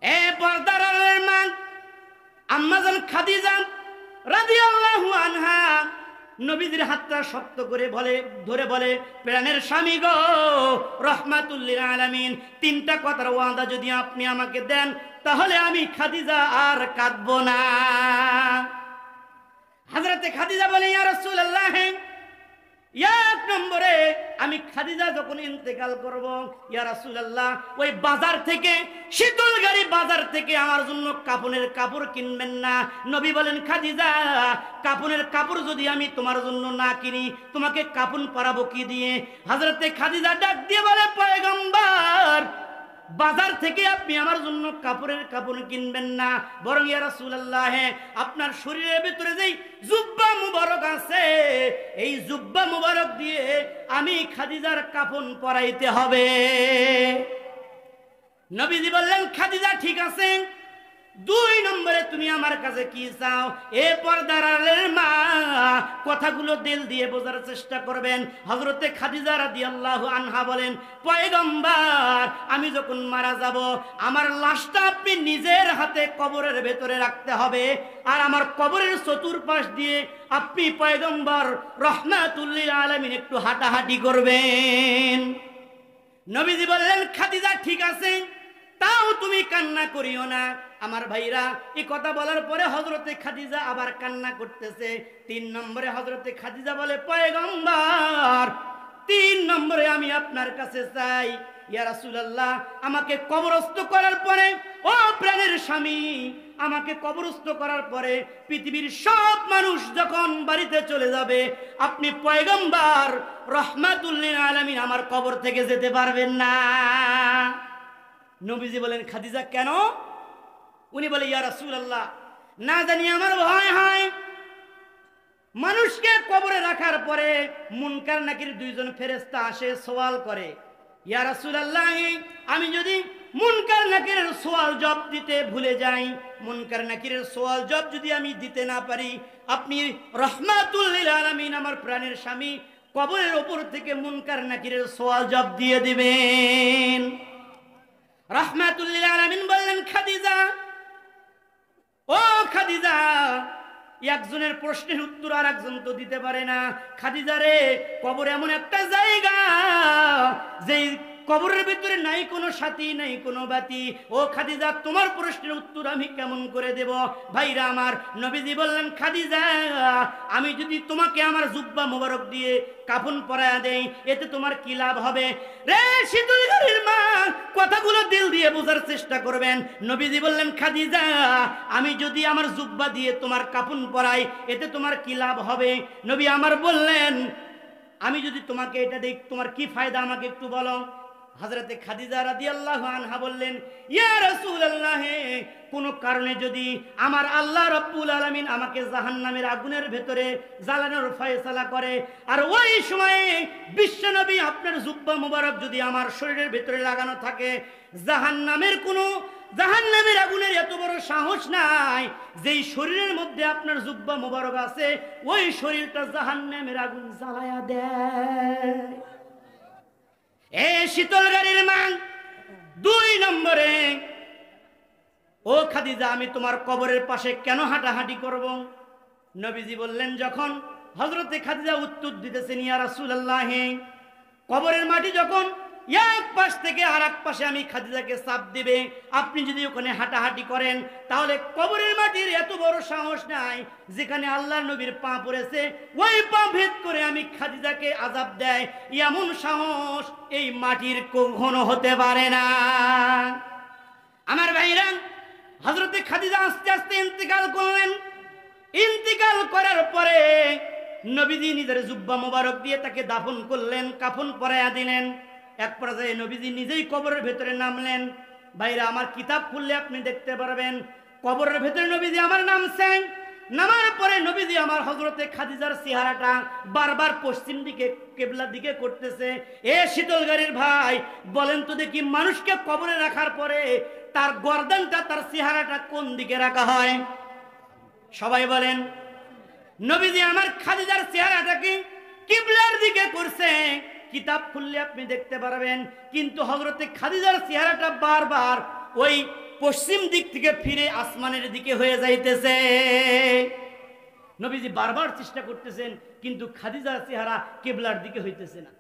এ পর্দার আড়ালের মা আম্মা জান খাদিজা রাদিয়াল্লাহু আনহা নবীজির হাতটা শক্ত করে ধরে বলে প্রাণের স্বামী গো রাহমাতুল লিল আলামিন, তিনটা কথার ওয়াদা যদি আপনি আমাকে দেন তাহলে আমি খাদিজা আর কাঁদবো না। হযরতে খাদিজা বলে ইয়া রাসূলুল্লাহ, এক নম্বরে আমি খাদিজা যখন ইন্তেকাল করব ইয়া রাসূলুল্লাহ ওই বাজার থেকে শীতল গাড়ি বাজার থেকে আমার জন্য কাপনের কাপড় কিনবেন না। নবী বলেন খাদিজা কাপনের কাপড় যদি আমি তোমার জন্য না কিনি তোমাকে কাপন পরাবো কি দিয়ে? হযরতে খাদিজা ডাক দিয়ে বলে পয়গম্বর বাজার থেকে আপনি আমার জন্য কাপড়ের কাপড় কিনবেন না, বরং ইয়া রাসূলুল্লাহ আপনার শরীরের ভিতরে যেই জুব্বা মুবারক আছে এই জুব্বা মুবারক দিয়ে আমি খাদিজার কাফন পরাইতে হবে। নবীজি বললেন খাদিজা ঠিক আছে, দুই নম্বরে তুমি আমার কাছে কি চাও? এ পর্দার আড়ালের মা কথাগুলো দিল দিয়ে বোঝার চেষ্টা করবেন। হযরতে খাদিজা রাদিয়াল্লাহু আনহা বলেন পয়গম্বর আমি যখন মারা যাব আমার লাশটা আপনি নিজের হাতে কবরের ভেতরে রাখতে হবে, আর আমার কবরের চতুর্পাশ দিয়ে আপনি পয়গম্বর রাহমাতুল লিল আলামিন একটু হাঁটাহাঁটি করবেন। নবীজি বললেন খাদিজা ঠিক আছে, তাও তুমি কান্না করিও না। আমার ভাইরা এই কথা বলার পরে হযরতে খাদিজা আবার কান্না করতেছে। তিন নম্বরে হযরতে খাদিজা বলে পয়গম্বর তিন নম্বরে আমি আপনার কাছে চাই ইয়া রাসূলুল্লাহ আমাকে কবরস্থ করার পরে, ও প্রাণের স্বামী আমাকে কবরস্থ করার পরে পৃথিবীর সব মানুষ যখন বাড়িতে চলে যাবে আপনি পয়গম্বর রাহমাতুল লিল আলামিন আমার কবর থেকে যেতে পারবেন না। নবীজি বলেন খাদিজা কেন? উনি বলে ইয়া রাসূলুল্লাহ না জানি আমার ভয় হয় মানুষকে কবরে রাখার পরে মুনকার নাকির দুইজন ফেরেশতা আসে সওয়াল করে, ইয়া রাসূলুল্লাহ আমি যদি মুনকার নাকিরের সওয়াল জবাব দিতে ভুলে যাই, মুনকার নাকিরের সওয়াল জবাব যদি আমি দিতে না পারি আপনি রাহমাতুল লিল আলামিন আমার প্রাণের স্বামী কবরের উপর থেকে মুনকার নাকিরের সওয়াল জবাব দিয়ে দিবেন। রাহমাতুল লিল আলামিন বললেন খাদিজা ও খাদিজা একজনের প্রশ্নের উত্তর আর একজন তো দিতে পারে না। খাদিজা রে কবর এমন একটা জায়গা যেই কবরের ভিতরে নাই কোনো সাথী নাই কোনো বাতি। ও খাদিজা তোমার প্রশ্নের উত্তর আমি কেমন করে দেব? ভাইরা আমার নবীজি বললেন খাদিজা আমি যদি তোমাকে আমার জুব্বা মোবারক দিয়ে কাফন পরায়া দেই এতে তোমার কি লাভ হবে? রে শীতল গাড়ির মা কথাগুলো দিল দিয়ে বোঝার চেষ্টা করবেন। নবীজি বললেন খাদিজা আমি যদি আমার জুব্বা দিয়ে তোমার কাফন পরাই এতে তোমার কি লাভ হবে? নবী আমার বললেন আমি যদি তোমাকে এটা দেই তোমার কি ফায়দা আমাকে একটু বলো। হযরতে খাদিজা রাদিয়াল্লাহু আনহা বললেন ইয়া রাসূলুল্লাহ কোন কারণে যদি আমার আল্লাহ রাব্বুল আলামিন আমাকে জাহান্নামের আগুনের ভেতরে জ্বালানোর ফয়সালা করে আর ওই সময়ে বিশ্বনবী আপনার জুব্বা মুবারক যদি আমার শরীরের ভেতরে লাগানো থাকে জাহান্নামের কোনো জাহান্নামের আগুনের এত বড় সাহস নাই, যেই শরীরের মধ্যে আপনার জুব্বা মোবারক আছে ওই শরীরটা জাহান্নামের আগুন জ্বালায়া দেয়। এ শীতল গাড়ির মান 2 নম্বরে, ও খাদিজা আমি তোমার কবরের পাশে কেন হাঁটাহাঁটি করব? নবীজি বললেন, যখন হযরতে খাদিজা উত্তর দিতেছেন, ইয়া রাসূলুল্লাহ, কবরের মাটি যখন এক পাশ থেকে আর এক পাশে আমি খাদিজাকে চাপ দিবে, আপনি যদি ওখানে হাঁটাহাঁটি করেন তাহলে কবরের মাটির এত বড় সাহস নাই, যেখানে আল্লাহর নবীর পা পড়েছে ওই পা ভেদ করে আমি খাদিজাকে আযাব দেয়, এমন সাহস এই মাটির কখনো হতে পারে না। আমার ভাইরা, হযরতে খাদিজা আস্তে আস্তে ইন্তেকাল করলেন। ইন্তেকাল করার পরে নবীজি নিজের জুব্বা মোবারক দিয়ে তাকে দাফন করলেন, কাফন পরাইয়া দিলেন। এক পর্যায়ে নবীজি নিজেই কবরের ভেতরে নামলেন। ভাইরা, আমার কিতাব খুললে আপনি দেখতে পারবেন কবরের ভেতরে নবীজি আমার নামছেন। নামার পরে নবীজি আমার হযরতে খাদিজার চেহারাটা বারবার পশ্চিম দিকে কিবলার দিকে করতেছে। এ শীতল গাড়ির ভাই, বলেন তো দেখি, মানুষকে কবরে রাখার পরে তার গর্দানটা, তার চেহারাটা কোন দিকে রাখা হয়? সবাই বলেন। নবীজি আমার খাদিজার চেহারাটাকে কিবলার দিকে করছে। কিতাব খুললে আপনি দেখতে পারবেন, কিন্তু হযরতে খাদিজার চেহারাটা বারবার ওই পশ্চিম দিক থেকে ফিরে আসমানের দিকে হয়ে যাইতেছে। নবীজি বারবার চেষ্টা করতেছেন, কিন্তু খাদিজার চেহারা কিবলার দিকে হইতেছে না।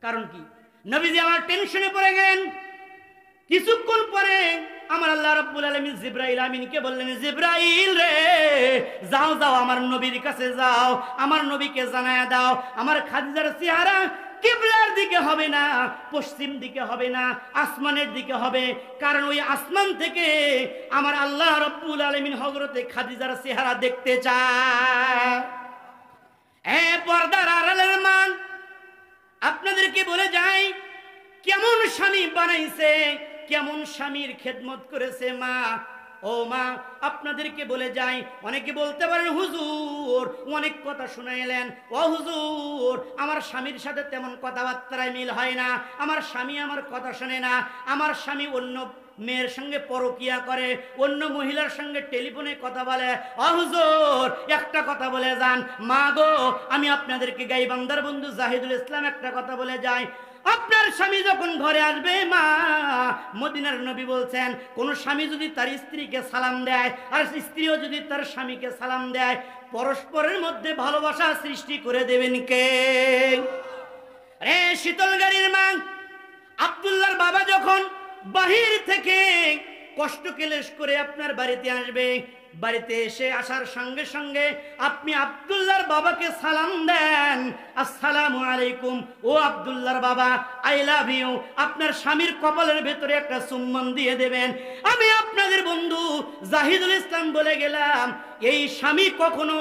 কারণ কি? নবীজি আমার টেনশনে পড়ে গেলেন। কিছুক্ষণ পরে আমার আল্লাহ রাব্বুল আলামিন জিবরাইল আমিনকে বললেন, জিবরাইল রে, যাও যাও আমার নবীর কাছে যাও, আমার নবীকে জানায়া দাও আমার খাদিজার চেহারা কিবলার দিকে হবে না, পশ্চিম দিকে হবে না, আসমানের দিকে হবে। কারণ ওই আসমান থেকে আমার আল্লাহ রাব্বুল আলামিন হযরতে খাদিজার চেহারা দেখতে চায়। এ পর্দার আড়ালের মান, আপনাদেরকে বলে যাই, কেমন স্বামী বানাইছে, কেমন স্বামীর খেদমত করেছে মা। ও মা, আপনাদেরকে বলে যাই, অনেকে বলতে পারেন হুজুর অনেক কথা শুনাইলেন, ও হুজুর আমার স্বামীর সাথে তেমন কথাবার্তায় মিল হয় না, আমার স্বামী আমার কথা শোনে না, আমার স্বামী অন্য মেয়ের সঙ্গে পরকিয়া করে, অন্য মহিলার সঙ্গে টেলিফোনে কথা বলে। ও হুজুর একটা কথা বলে যান। মা গো, আমি আপনাদেরকে গাইবান্দার বন্ধু জাহিদুল ইসলাম একটা কথা বলে যাই, আপনার স্বামী যখন ঘরে আসবে, মা, মদিনার নবী বলছেন, কোন স্বামী যদি তার স্ত্রীকে সালাম দেয় আর স্ত্রীও যদি তার স্বামীকে সালাম দেয়, পরস্পরের মধ্যে ভালোবাসা সৃষ্টি করে দেবেন কে? রে শীতল গাড়ির মা, আব্দুল্লাহর বাবা যখন বাহির থেকে কষ্ট ক্লেশ করে আপনার বাড়িতে আসবে, বাড়িতে এসে আসার সঙ্গে সঙ্গে আপনি আব্দুল্লাহর বাবাকে সালাম দেন, আসসালামু আলাইকুম, ও আব্দুল্লাহর বাবা, আই লাভ ইউ। আপনার স্বামীর কপালের ভেতরে একটা চুম্বন দিয়ে দেবেন। আমি আপনাদের বন্ধু জাহিদুল ইসলাম বলে গেলাম, এই স্বামী কখনো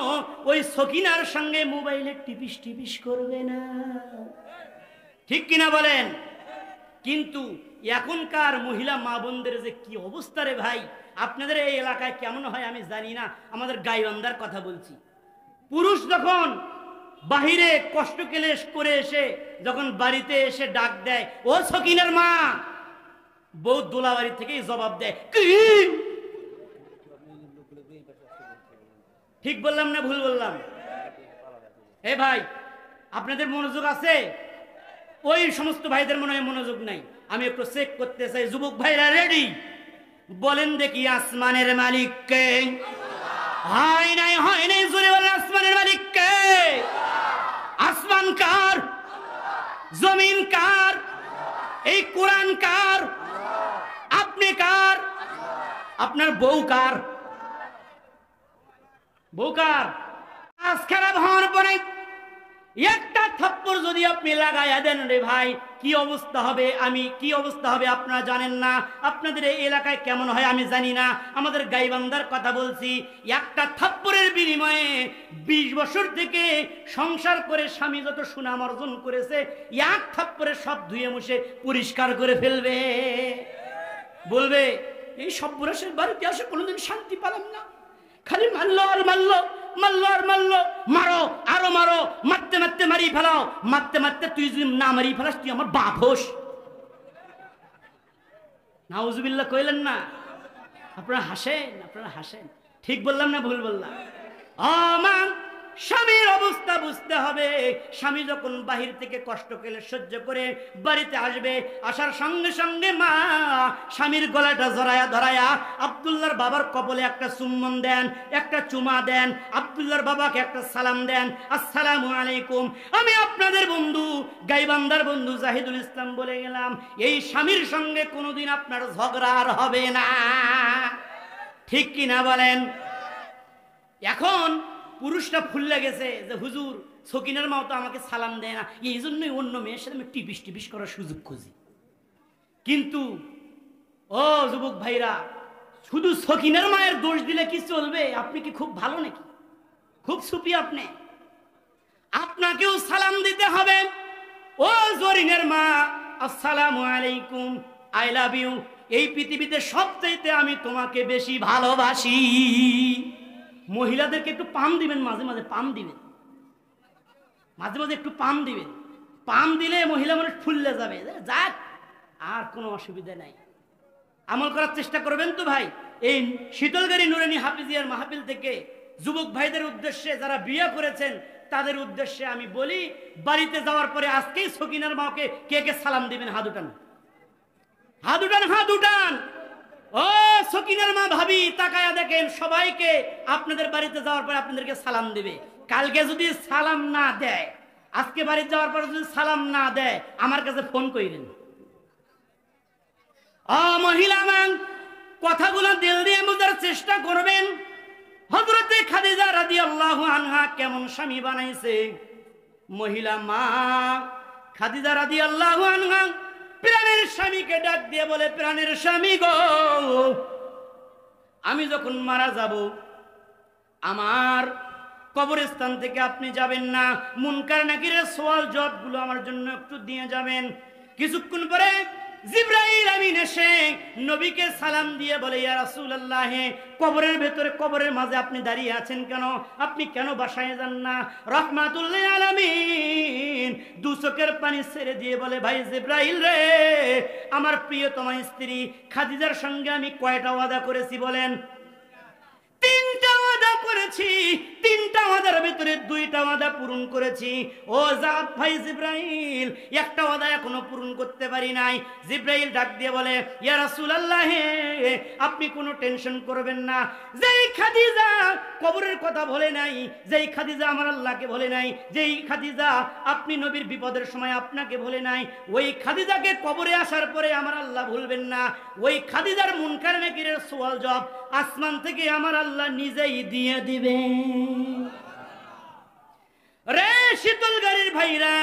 ওই সকিনার সঙ্গে মোবাইলে টিপিস টিপিস করবে না, ঠিক কিনা বলেন? কিন্তু এখনকার মহিলা মা বোনদের যে কি অবস্থা রে ভাই, আপনাদের এই এলাকায় কেমন হয় আমি জানি না, আমাদের গাইবান্ধার কথা বলছি। পুরুষ যখন বাহিরে কষ্ট ক্লেশ করে এসে যখন বাড়িতে এসে ডাক দেয়, ও সকিনার মা, বউ দোলাবাড়ি থেকেই জবাব দেয়, কি? ঠিক বললাম না ভুল বললাম? এ ভাই, আপনাদের মনোযোগ আছে? ওই সমস্ত ভাইদের মনে হয় মনোযোগ নাই। আমি একটু চেক করতে চাই। যুবক ভাইরা রেডি? বলেন দেখি, আসমানের মালিক কে? হয় নাই, হয় নাই, জোরে বলেন, আসমানের মালিক কে? আসমান কার? জমিন কার? এই কোরআন কার? আপনি কার? আপনার বউ কার? বউ কার? আজ খারাপ হওয়ার পরে একটা থাপ্পড় যদি আপনি লাগাইয়া দেন রে ভাই, কি অবস্থা হবে? কি অবস্থা হবে আপনারা জানেন না। আপনাদের এই এলাকায় কেমন হয় আমি জানি না, আমাদের গাইবান্ধার কথা বলছি। একটা থাপ্পড়ের বিনিময়ে 20 বছর থেকে সংসার করে স্বামী যত সুনাম অর্জন করেছে, এক থাপ্পড়ে সব ধুয়ে মুছে পরিষ্কার করে ফেলবে। বলবে, এই সব পুরুষের বাড়িতে আসে কোনোদিন শান্তি পেলাম না, খালি মারলো আর মারলো, মারলো আর মারলো, মারো আরো মারো, মারতে মারতে মারি ফেলাও, মারতে মারতে তুই যদি না মারি ফেলাস তুই আমার বাপ হোস। নাউজুবিল্লাহ কইলেন না? আপনারা হাসেন, ঠিক বললাম না ভুল বললাম? আমার স্বামীর অবস্থা বুঝতে হবে। স্বামী যখন বাহির থেকে কষ্ট পেলে সহ্য করে বাড়িতে আসবে, আসার সঙ্গে সঙ্গে মা স্বামীর গলাটা ধরায়া আব্দুল্লাহর বাবার কপালে একটা চুম্বন দেন, একটা চুমা দেন, আব্দুল্লাহর বাবাকে একটা সালাম দেন, আসসালামু আলাইকুম। আমি আপনাদের বন্ধু, গাইবান্ধার বন্ধু জাহিদুল ইসলাম বলে গেলাম, এই স্বামীর সঙ্গে কোনোদিন আপনার ঝগড়া আর হবে না, ঠিক কি না বলেন? এখন পুরুষটা ফুললে গেছে যে হুজুর সকিনার মাও তো আমাকে সালাম দেয় না, এই জন্যই অন্য মেয়ের সাথে আমি টিপিস করার সুযোগ খুঁজি। কিন্তু ও যুবক ভাইরা, শুধু সকিনার মায়ের দোষ দিলে কি চলবে? আপনি কি খুব ভালো নাকি? খুব সুপি আপনি? আপনাকেও সালাম দিতে হবে। ও জরিনের মা, আসসালামু আলাইকুম, আই লাভ ইউ। এই পৃথিবীতে সবচাইতে আমি তোমাকে বেশি ভালোবাসি। মহিলাদেরকে একটু পাম দিবেন, মাঝে মাঝে পাম দিবেন, মাঝে মাঝে একটু পাম দিবেন। পাম দিলে মহিলা মানুষ ফুললে যাবে, যাক আর কোনো অসুবিধা নাই। আমল করার চেষ্টা করবেন তো ভাই। এই শীতলগাড়ি নুরানি হাফিজিয়ার মাহফিল থেকে যুবক ভাইদের উদ্দেশ্যে, যারা বিয়ে করেছেন তাদের উদ্দেশ্যে আমি বলি, বাড়িতে যাওয়ার পরে আজকেই সকিনার মাকে কে কে সালাম দিবেন? হাত উঠান, হাত উঠান, হাত উঠান। ও সকিনার মা, ভাবি তাকায়া দেখেন, সবাইকে আপনাদের বাড়িতে যাওয়ার পরে আপনাদেরকে সালাম দিবে। কালকে যদি সালাম না দেয়, আজকে বাড়িতে যাওয়ার পরে যদি সালাম না দেয়, আমার কাছে ফোন কইরেন। মহিলা মান, কথাগুলো দিল দিয়ে বোঝার চেষ্টা করবেন। হযরতে খাদিজা রাদিয়াল্লাহু আনহা কেমন স্বামী বানাইছে। মহিলা মা খাদিজা রাদিয়াল্লাহু আনহা প্রাণের স্বামীকে ডাক দিয়ে বলে, প্রাণের স্বামী গো, আমি যখন মারা যাব, আমার কবরস্থান থেকে আপনি যাবেন না, মুনকার নাকিরের সওয়াল জবাবগুলো আমার জন্য একটু দিয়ে যাবেন। কিছুক্ষণ পরে জিবরাইল আমিন এসে নবীকে সালাম দিয়ে বলে, ইয়া রাসূলুল্লাহ, কবরের ভেতরে, কবরের মাঝে আপনি দাঁড়িয়ে আছেন কেন? আপনি কেন বাসায় যান না? রাহমাতুল লিল আলামিন দু চোখের পানি ছেড়ে দিয়ে বলে, ভাই জিবরাইল রে, আমার প্রিয়তমা স্ত্রী খাদিজার সঙ্গে আমি কয়টা ওয়াদা করেছি বলেন? 3টা ওয়াদা করেছি। 3টা ওয়াদার ভিতরে 2টা ওয়াদা পূরণ করেছি। ও জাত ভাই জিবরাইল, একটা ওয়াদা এখনো পূরণ করতে পারি নাই। জিবরাইল ডাক দিয়ে বলে, ইয়া রাসূলুল্লাহ, আপনি কোনো টেনশন করবেন না। যেই খাদিজা কবরের কথা বলে নাই, যেই খাদিজা আমার আল্লাহকে বলে নাই, যেই খাদিজা আপনি নবীর বিপদের সময় আপনাকে বলে নাই, ওই খাদিজাকে কবরে আসার পরে আমার আল্লাহ ভুলবেন না। ওই খাদিজার মুনকার নাকিরের সওয়াল জবাব আসমান থেকে আমার আল্লাহ নিজেই দিয়ে দিবে। রে শীতলগাড়ির ভাইরা,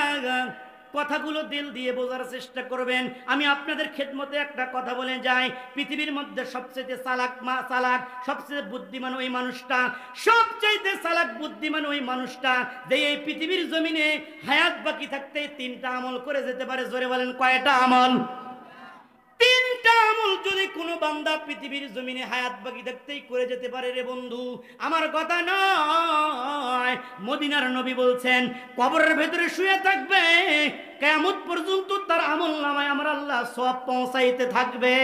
কথাগুলো দিল দিয়ে বোঝার চেষ্টা করবেন। আমি আপনাদের খেদমতে একটা কথা বলে যাই, পৃথিবীর মধ্যে সবচেয়ে চালাক, সবচেয়ে বুদ্ধিমান ওই মানুষটা, সবচেয়ে চালাক বুদ্ধিমান ওই মানুষটা যে এই পৃথিবীর জমিনে হায়াত বাকি থাকতে 3টা আমল করে যেতে পারে। জোরে বলেন, কয়টা আমল? 3টা আমল যদি কোনো বান্দা পৃথিবীর জমিনে হায়াত বাকি থাকতেই করে যেতে পারে রে বন্ধু, আমার কথা নয়, মদিনার নবী বলছেন, কবরের ভেতরে শুয়ে থাকবে, কিয়ামত পর্যন্ত তার আমলনামায় আমার আল্লাহ সওয়াব পৌঁছাইতে থাকবে।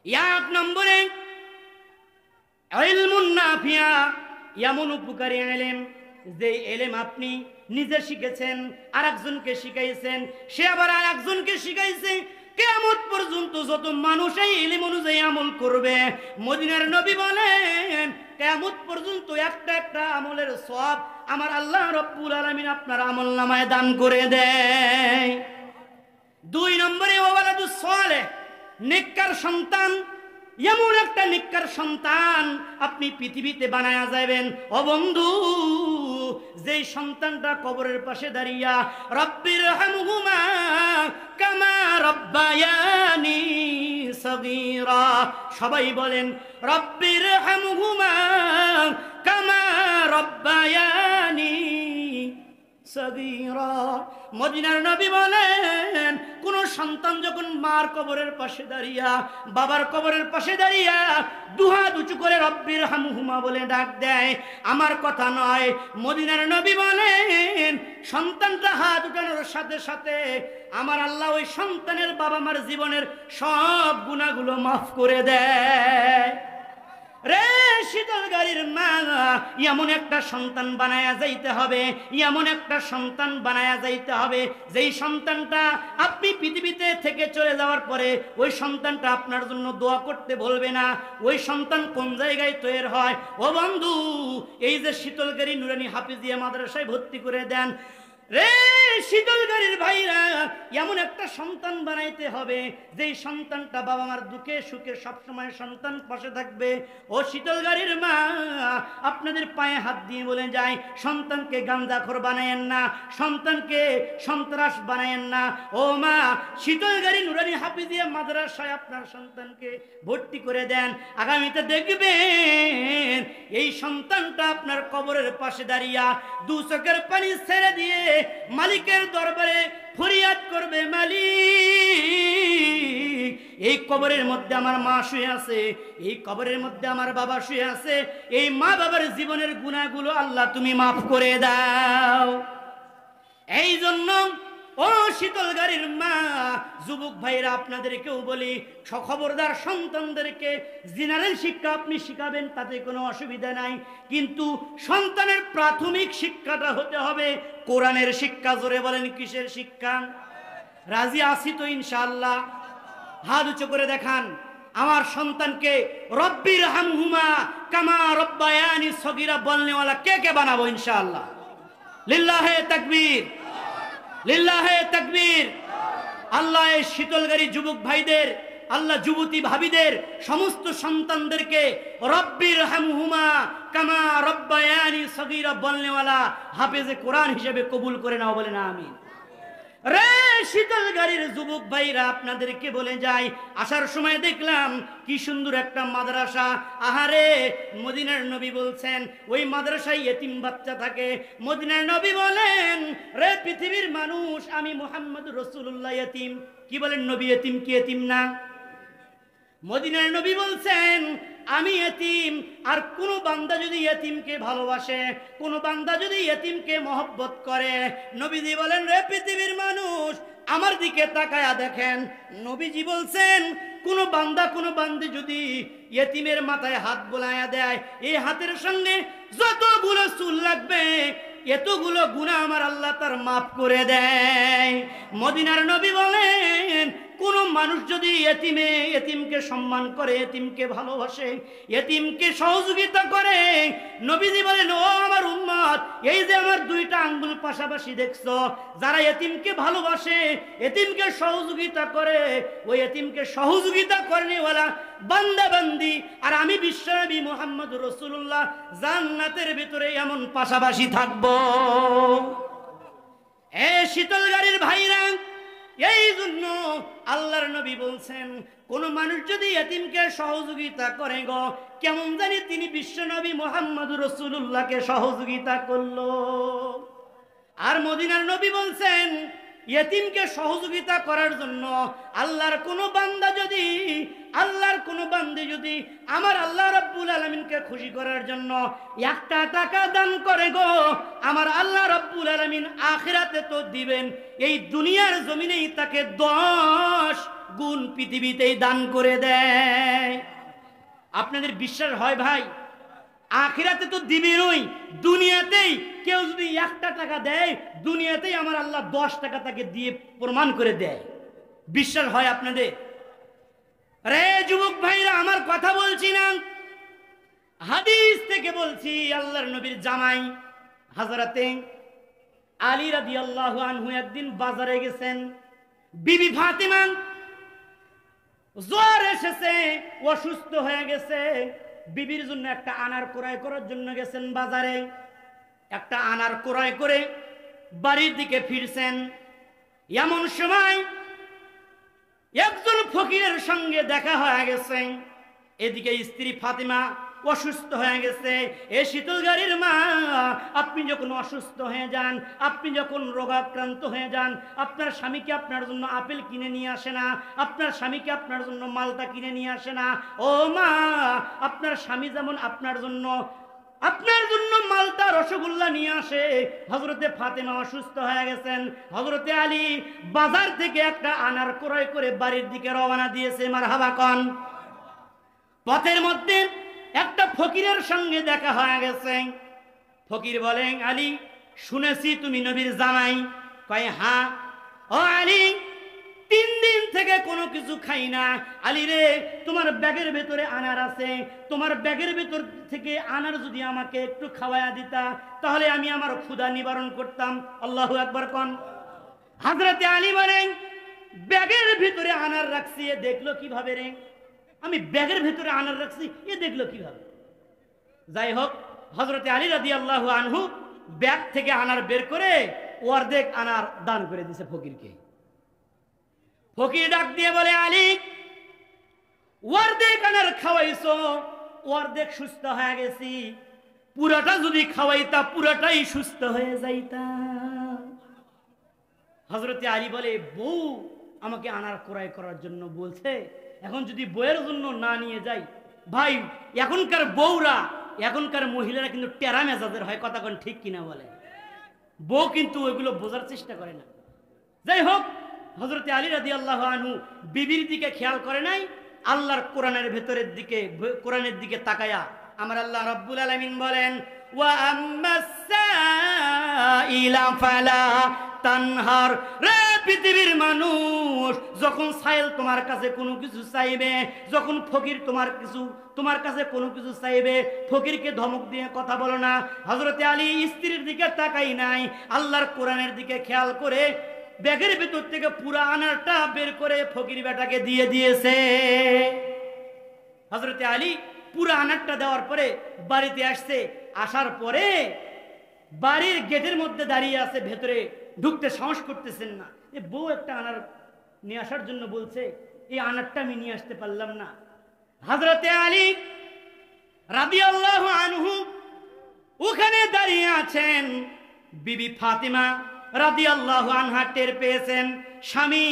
1 নম্বরে ইলমুন নাফিয়া, এমন উপকারী ইলম যে ইলম আপনি নিজে শিখেছেন, আরেকজনকে শিখাইছেন, সে আবার আরেকজনকে শিখাইছে, কিয়ামত পর্যন্ত যত মানুষ এই ইলম অনুযায়ী আমল করবে, মদিনার নবী বলেন কিয়ামত পর্যন্ত একটা একটা আমলের সওয়াব আমার আল্লাহ রাব্বুল আলামিন আপনার আমলনামায় দান করে দেয়। 2 নম্বরে ওয়ালাদুস সালেহ, নেককার সন্তান, এমন একটা নেককার সন্তান আপনি পৃথিবীতে বানায়া যাবেন। ও বন্ধু, যেই সন্তানটা কবরের পাশে দাঁড়িয়া রব্বির হামহুমা কামা রব্বায়ানি সগীরা, সবাই বলেন রব্বির হামহুমা কামা রব্বায়ানি সগীরা। মদিনার নবী বলেন কোন সন্তান যখন মার কবরের পাশে দাঁড়িয়া, বাবার কবরের পাশে দাঁড়িয়া দুহাত উঁচু করে রব্বির হামহুমা বলে ডাক দেয়, আমার কথা নয়, মদিনার নবী বলেন সন্তানটা হাত উঠানোর সাথে সাথে আমার আল্লাহ ওই সন্তানের বাবা মার জীবনের সব গুনাহগুলো মাফ করে দেয়। রে শীতল গাড়ির মা, এমন একটা সন্তান বানায়া যাইতে হবে, এমন একটা সন্তান বানায়া যাইতে হবে যেই সন্তানটা আপনি পৃথিবীতে থেকে চলে যাওয়ার পরে ওই সন্তানটা আপনার জন্য দোয়া করতে বলবে না। ওই সন্তান কোন জায়গায় তৈরি হয়? ও বন্ধু, এই যে শীতলগাড়ি নুরানি হাফিজিয়া মাদ্রাসায় ভর্তি করে দেন রে শীতলগাড়ির ভাইরা, এমন একটা সন্তান বানাইতে হবে যেই সন্তানটা বাবা মার দুঃখে সুখে সবসময় সন্তান পাশে থাকবে। ও শীতলগাড়ির মা, আপনাদের পায়ে হাত দিয়ে বলে যায়, সন্তানকে গাঁজাখোর বানায়েন না, সন্তানকে সন্ত্রাস বানায়েন না। ও মা, শীতলগাড়ি নুরানি হাফিজিয়া মাদ্রাসায় আপনার সন্তানকে ভর্তি করে দেন। আগামীতে দেখবেন এই সন্তানটা আপনার কবরের পাশে দাঁড়িয়া দু চোখের পানি ছেড়ে দিয়ে মালিকের দরবারে ফরিয়াদ করবে, মালিক এই কবরের মধ্যে আমার মা শুয়ে আছে, এই কবরের মধ্যে আমার বাবা শুয়ে আছে, এই মা বাবার জীবনের গুনাহগুলো আল্লাহ তুমি মাফ করে দাও। এই জন্য ও শীতলগাড়ির মা, যুবক ভাইরা আপনাদেরকেও বলি, খবরদার সন্তানদেরকে জিনারের শিক্ষা আপনি শিখাবেন, তাতে কোনো অসুবিধা নাই, কিন্তু সন্তানের প্রাথমিক শিক্ষাটা হতে হবে কোরআনের শিক্ষা। জোরে বলেন কিসের শিক্ষা? রাজি আছি তো ইনশাআল্লাহ? হাত উঁচু করে দেখান। আমার সন্তানকে রব্বির হামহুমা কামা রব্বায়ানি সগীরা বলনেওয়ালা কে কে বানাবো ইনশাআল্লাহ? লিল্লাহে তাকবীর, লিল্লাহে তাকবীর। আল্লাহ এই শীতলগাড়ি যুবক ভাইদের, আল্লাহ যুবতী ভাবিদের সমস্ত সন্তানদেরকে রব্বির হামহুমা কামা রব্বায়ানি সগীরা বলনেওয়ালা হাফেজে কোরআন হিসেবে কবুল করে নাও, বলে না আমিন। রে শীতলগাড়ির যুবক ভাইরা, আপনাদেরকে বলে যাই, আসার সময় দেখলাম কি সুন্দর একটা মাদ্রাসা। আহারে, মদিনার নবী বলছেন ওই মাদ্রাসায় ইতিম বাচ্চা থাকে। মদিনার নবী বলেন, রে পৃথিবীর মানুষ, আমি মুহাম্মদ রাসূলুল্লাহ ইতিম। কি বলেন নবী, ইতিম কি ইতিম না? মদিনার নবী বলছেন আমি ইতিম, আর কোন বান্দা যদি ইতিমকে ভালোবাসে, কোন বান্দা যদি ইতিমকে মহব্বত করে, নবীজি বলেন রে পৃথিবীর মানুষ আমার দিকে তাকায়া দেখেন। নবীজি বলছেন কোন বান্দা কোন বান্দি যদি ইতিমের মাথায় হাত বোলায়া দেয়, এই হাতের সঙ্গে যতগুলো চুল লাগবে এতগুলো গুনাহ আমার আল্লাহ তার মাফ করে দেয়। মদিনার নবী বলেন কোন মানুষ যদি এতিমকে সম্মান করে, এতিমকে ভালোবাসে, এতিমকে সহযোগিতা করে, নবীজি বলেন ও আমার উম্মত, এই যে আমার দুইটা আঙ্গুল পাশাপাশি দেখছো, যারা এতিমকে ভালোবাসে, এতিমকে সহযোগিতা করে, ওই এতিমকে সহযোগিতা করেনিওয়ালা বান্দা বান্দি আর আমি বিশ্বনবী মুহাম্মদ রাসূলুল্লাহ জান্নাতের ভিতরে এমন পাশাপাশি থাকবো। এ শীতলগাড়ির ভাইরা, এই জন্য আল্লাহর নবী বলছেন কোন মানুষ যদি এতিমকে সহযোগিতা করে গো, কেমন জানি তিনি বিশ্বনবী মুহাম্মদ রাসূলুল্লাহকে সহযোগিতা করলো। আর মদিনার নবী বলছেন ইতিমকে সহযোগিতা করার জন্য আল্লাহর কোন বান্দা যদি, আল্লাহর কোন বান্দি যদি আমার আল্লাহ রাব্বুল আলামিনকে খুশি করার জন্য 1 টাকা দান করে গো, আমার আল্লাহ রাব্বুল আলামিন আখিরাতে তো দিবেন, এই দুনিয়ার জমিনেই তাকে 10 গুণ পৃথিবীতেই দান করে দেয়। আপনাদের বিশ্বাস হয় ভাই? আখিরাতে তো দিবেনই, দুনিয়াতেই কেউ যদি 1 টাকা দেয়, দুনিয়াতেই আমার আল্লাহ 10 টাকা তাকে দিয়ে প্রমাণ করে দেয়। বিশ্বাস হয় আপনাদের? রে যুবক ভাইরা, আমার কথা বলছি না, হাদিস থেকে বলছি। আল্লাহর নবীর জামাই হযরতে আলী রাদিয়াল্লাহু আনহু একদিন বাজারে গেছেন। বিবি ফাতিমা জ্বর এসেছে, অসুস্থ হয়ে গেছে, বিবির জন্য একটা আনার ক্রয় করার জন্য গেছেন বাজারে। একটা আনার ক্রয় করে বাড়ির দিকে ফিরছেন, এমন সময় একজন ফকিরের সঙ্গে দেখা হয়ে গেছে। এদিকে স্ত্রী ফাতিমা অসুস্থ হয়ে গেছে। এ শীতল গাড়ির মা, আপনি যখন অসুস্থ হয়ে যান, আপনি যখন রোগাক্রান্ত হয়ে যান, আপনার স্বামীকে আপনার জন্য আপেল কিনে নিয়ে আসে না, আপনার স্বামীকে আপনার জন্য মালটা কিনে নিয়ে আসে না। ও মা, আপনার স্বামী যেমন আপনার জন্য মালটা রসগোল্লা নিয়ে আসে, হযরতে ফাতেমা অসুস্থ হয়ে গেছেন, হযরতে আলী বাজার থেকে একটা আনার ক্রয় করে বাড়ির দিকে রওনা দিয়েছে। মারহাবা কন। পথের মধ্যে একটা ফকিরের সঙ্গে দেখা হয়ে গেছে। ফকির বলেন, আলী, শুনেছি তুমি নবীর জামাই। কয়, হ্যাঁ। ও আলী, 3 দিন থেকে কোনো কিছু খাই না। আলী রে, তোমার ব্যাগের ভেতরে আনার আছে, তোমার ব্যাগের ভেতর থেকে আনার যদি আমাকে একটু খাওয়ায়া দিতা, তাহলে আমি আমার ক্ষুধা নিবারণ করতাম। আল্লাহু আকবার কন। হযরতে আলী বলেন, ব্যাগের ভিতরে আনার রাখছি, এ দেখলো কিভাবে রে? আমি ব্যাগের ভিতরে আনার রাখছি, এ দেখলো কিভাবে? যাই হোক, হযরতে আলী রাদিয়াল্লাহু আনহু ব্যাগ থেকে আনার বের করে অর্ধেক আনার দান করে দিয়েছে ফকিরকে। ফকির ডাক দিয়ে বলে, আলী, অর্ধেক আনার খাওয়াইছো, অর্ধেক সুস্থ হয়ে গেছি, পুরাটা যদি খাওয়াইতা পুরাটাই সুস্থ হয়ে যাইতা। হযরতে আলী বলে, বউ আমাকে আনার ক্রয় করার জন্য বলছে, এখন যদি বউয়ের জন্য না নিয়ে যাই। ভাই, এখনকার বউরা, এখনকার মহিলারা কিন্তু টেরা মেজাজের হয়, কথা কোন ঠিক কিনা বলে? বউ কিন্তু ওইগুলো বোঝার চেষ্টা করে না। যাই হোক, হযরতে আলী রাদিয়াল্লাহু আনহু বিবির দিকে খেয়াল করে নাই, আল্লাহর কোরআনের ভেতরের দিকে, কোরআনের দিকে তাকায়া আমার আল্লাহ রাব্বুল আলামিন বলেন, ওয়া আম্মাস সাইলা ফালা তানহার। রে পৃথিবীর মানুষ, যখন সাইল তোমার কাছে কোনো কিছু চাইবে, যখন ফকির তোমার কাছে কোনো কিছু চাইবে, ফকিরকে ধমক দিয়ে কথা বলো না। হযরতে আলী স্ত্রীর দিকে তাকাই নাই, আল্লাহর কোরআনের দিকে খেয়াল করে ব্যাগের ভিতর থেকে পুরা আনারটা বের করে ফকির বেটাকে দিয়ে দিয়েছে। হযরতে আলী পুরা আনারটা দেওয়ার পরে বাড়িতে আসছে। আসার পরে বাড়ির গেটের মধ্যে দাঁড়িয়ে আছে, ভেতরে ঢুকতে সাহস করতেছেন না। এ বউ একটা আনার নিয়ে আসার জন্য বলছে, এই আনারটা আমি নিয়ে আসতে পারলাম না। হযরতে আলী রাদিয়াল্লাহু আনহু ওখানে দাঁড়িয়ে আছেন। বিবি ফাতিমা রাদিয়াল্লাহু আনহা টের পেয়েছেন, স্বামী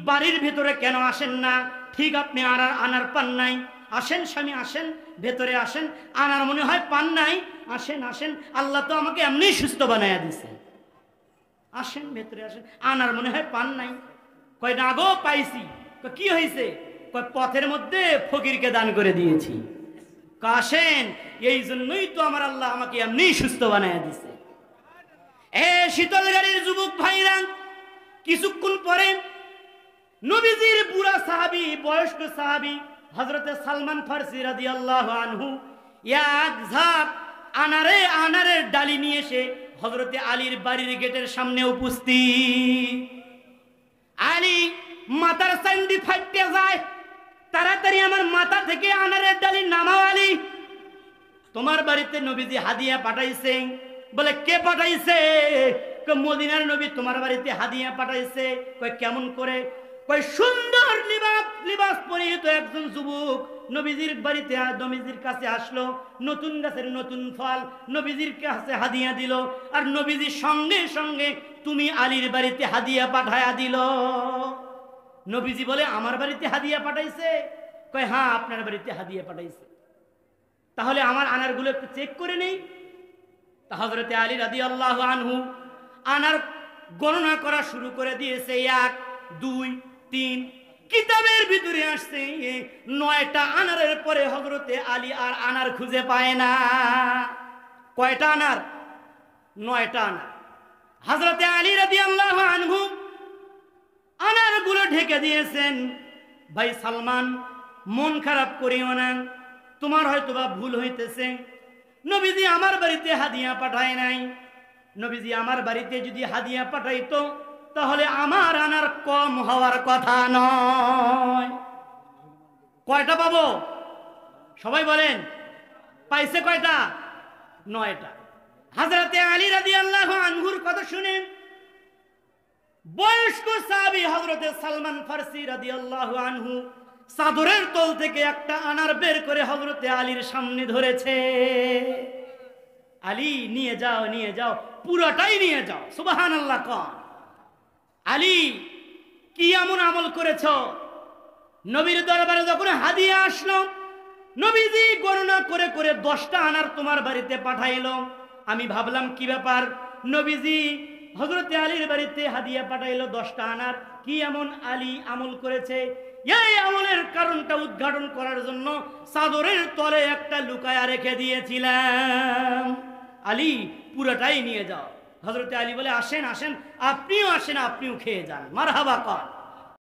বাড়ির ভিতরে কেন আসেন না? ঠিক আপনি আনার পান নাই, আসেন স্বামী, আসেন, ভেতরে আসেন। আনার মনে হয় পান নাই, আসেন আসেন, আল্লাহ তো আমাকে এমনি সুস্থ বানায়া দিছে, আসেন ভেতরে আসেন। আনার মনে হয় পান নাই। কয়, না গো, পাইছি। কি হয়েছে? কয়, পথের মধ্যে ফকিরকে দান করে দিয়েছি। আসেন, এই জন্যই তো আমার আল্লাহ আমাকে এমনি সুস্থ বানায়া দিছে। এ শীতল গাড়ির যুবক ভাইরা, কিছুক্ষণ পরে নবীজির বুড়া সাহাবী, বয়স্ক সাহাবী হযরতে সালমান ফারসি রাদিয়াল্লাহু আনহু এক ঝাঁক আনারের ডালি নিয়ে এসে হযরতে আলীর বাড়ির গেটের সামনে উপস্থিত। আলী মাথার চান্দি ফাটতে যায়, তাড়াতাড়ি আমার মাথা থেকে আনারের ডালি নামাও আলী, তোমার বাড়িতে নবীজি হাদিয়া পাঠাইছে। বলে, কে পাঠাইছে? মদিনার নবী তোমার বাড়িতে হাদিয়া পাঠাইছে। কয়, কেমন করে? কয়, সুন্দর লিবাস পরিহিত একজন যুবক নবীজির বাড়িতে, নবীজির কাছে আসলো, নতুন গাছের নতুন ফল নবীজির কাছে হাদিয়া দিল, আর নবীজির সঙ্গে সঙ্গে তুমি আলীর বাড়িতে হাদিয়া পাঠায়া দিল। নবীজি বলে, আমার বাড়িতে হাদিয়া পাঠাইছে? কয়, হ্যাঁ, আপনার বাড়িতে হাদিয়া পাঠাইছে। তাহলে আমার আনারগুলো একটু চেক করে নেই। হযরতে আলী রাদিয়াল্লাহু আনহু আনার গণনা করা শুরু করে দিয়েছে। 1 2 3 কিতাবের ভিতরে আসছে 9টা আনারের পরে হযরতে আলী আর আনার খুঁজে পায় না। কয়টা আনার? 9টা আনার। হযরতে আলী রাদিয়াল্লাহু আনহু আনারগুলো ঢেকে দিয়েছেন। ভাই সালমান, মন খারাপ করিও না, তোমার হয়তোবা ভুল হইতেছে। নবীজি আমার বাড়িতে হাদিয়া পাঠায় নাই। নবীজি আমার বাড়িতে যদি হাদিয়া পাঠাইতো, তাহলে আমার আনার কম হওয়ার কথা নয়। কয়টা পাবো? সবাই বলেন, পাইছে কয়টা? 9টা। হযরতে আলী রাদিয়াল্লাহু আনহুর কথা শুনে বয়স্ক সাহাবী হযরতে সালমান ফারসি রাদিয়াল্লাহু আনহু চাদরের তল থেকে একটা আনার বের করে হযরতে আলীর সামনে ধরেছে। আলী নিয়ে যাও, নিয়ে যাও, পুরোটাই নিয়ে যাও। সুবহানাল্লাহ কন। আলী কি এমন আমল করেছ? নবীর দরবারে যখন হাদিয়া আসলো, নবীজি গণনা করে করে 10টা আনার তোমার বাড়িতে পাঠাইলো। আমি ভাবলাম কি ব্যাপার, নবীজি হযরতে আলীর বাড়িতে হাদিয়া পাঠাইলো 10টা আনার, কি এমন আলী আমল করেছে? এই আমলের কারণটা উদ্ঘাটন করার জন্য চাদরের তলে একটা লুকায়া রেখে দিয়েছিলাম। আলী পুরোটাই নিয়ে যাও। হযরতে আলী বলে আসেন আসেন, আপনিও আসেন, আপনিও খেয়ে যান। মারহাবা কর।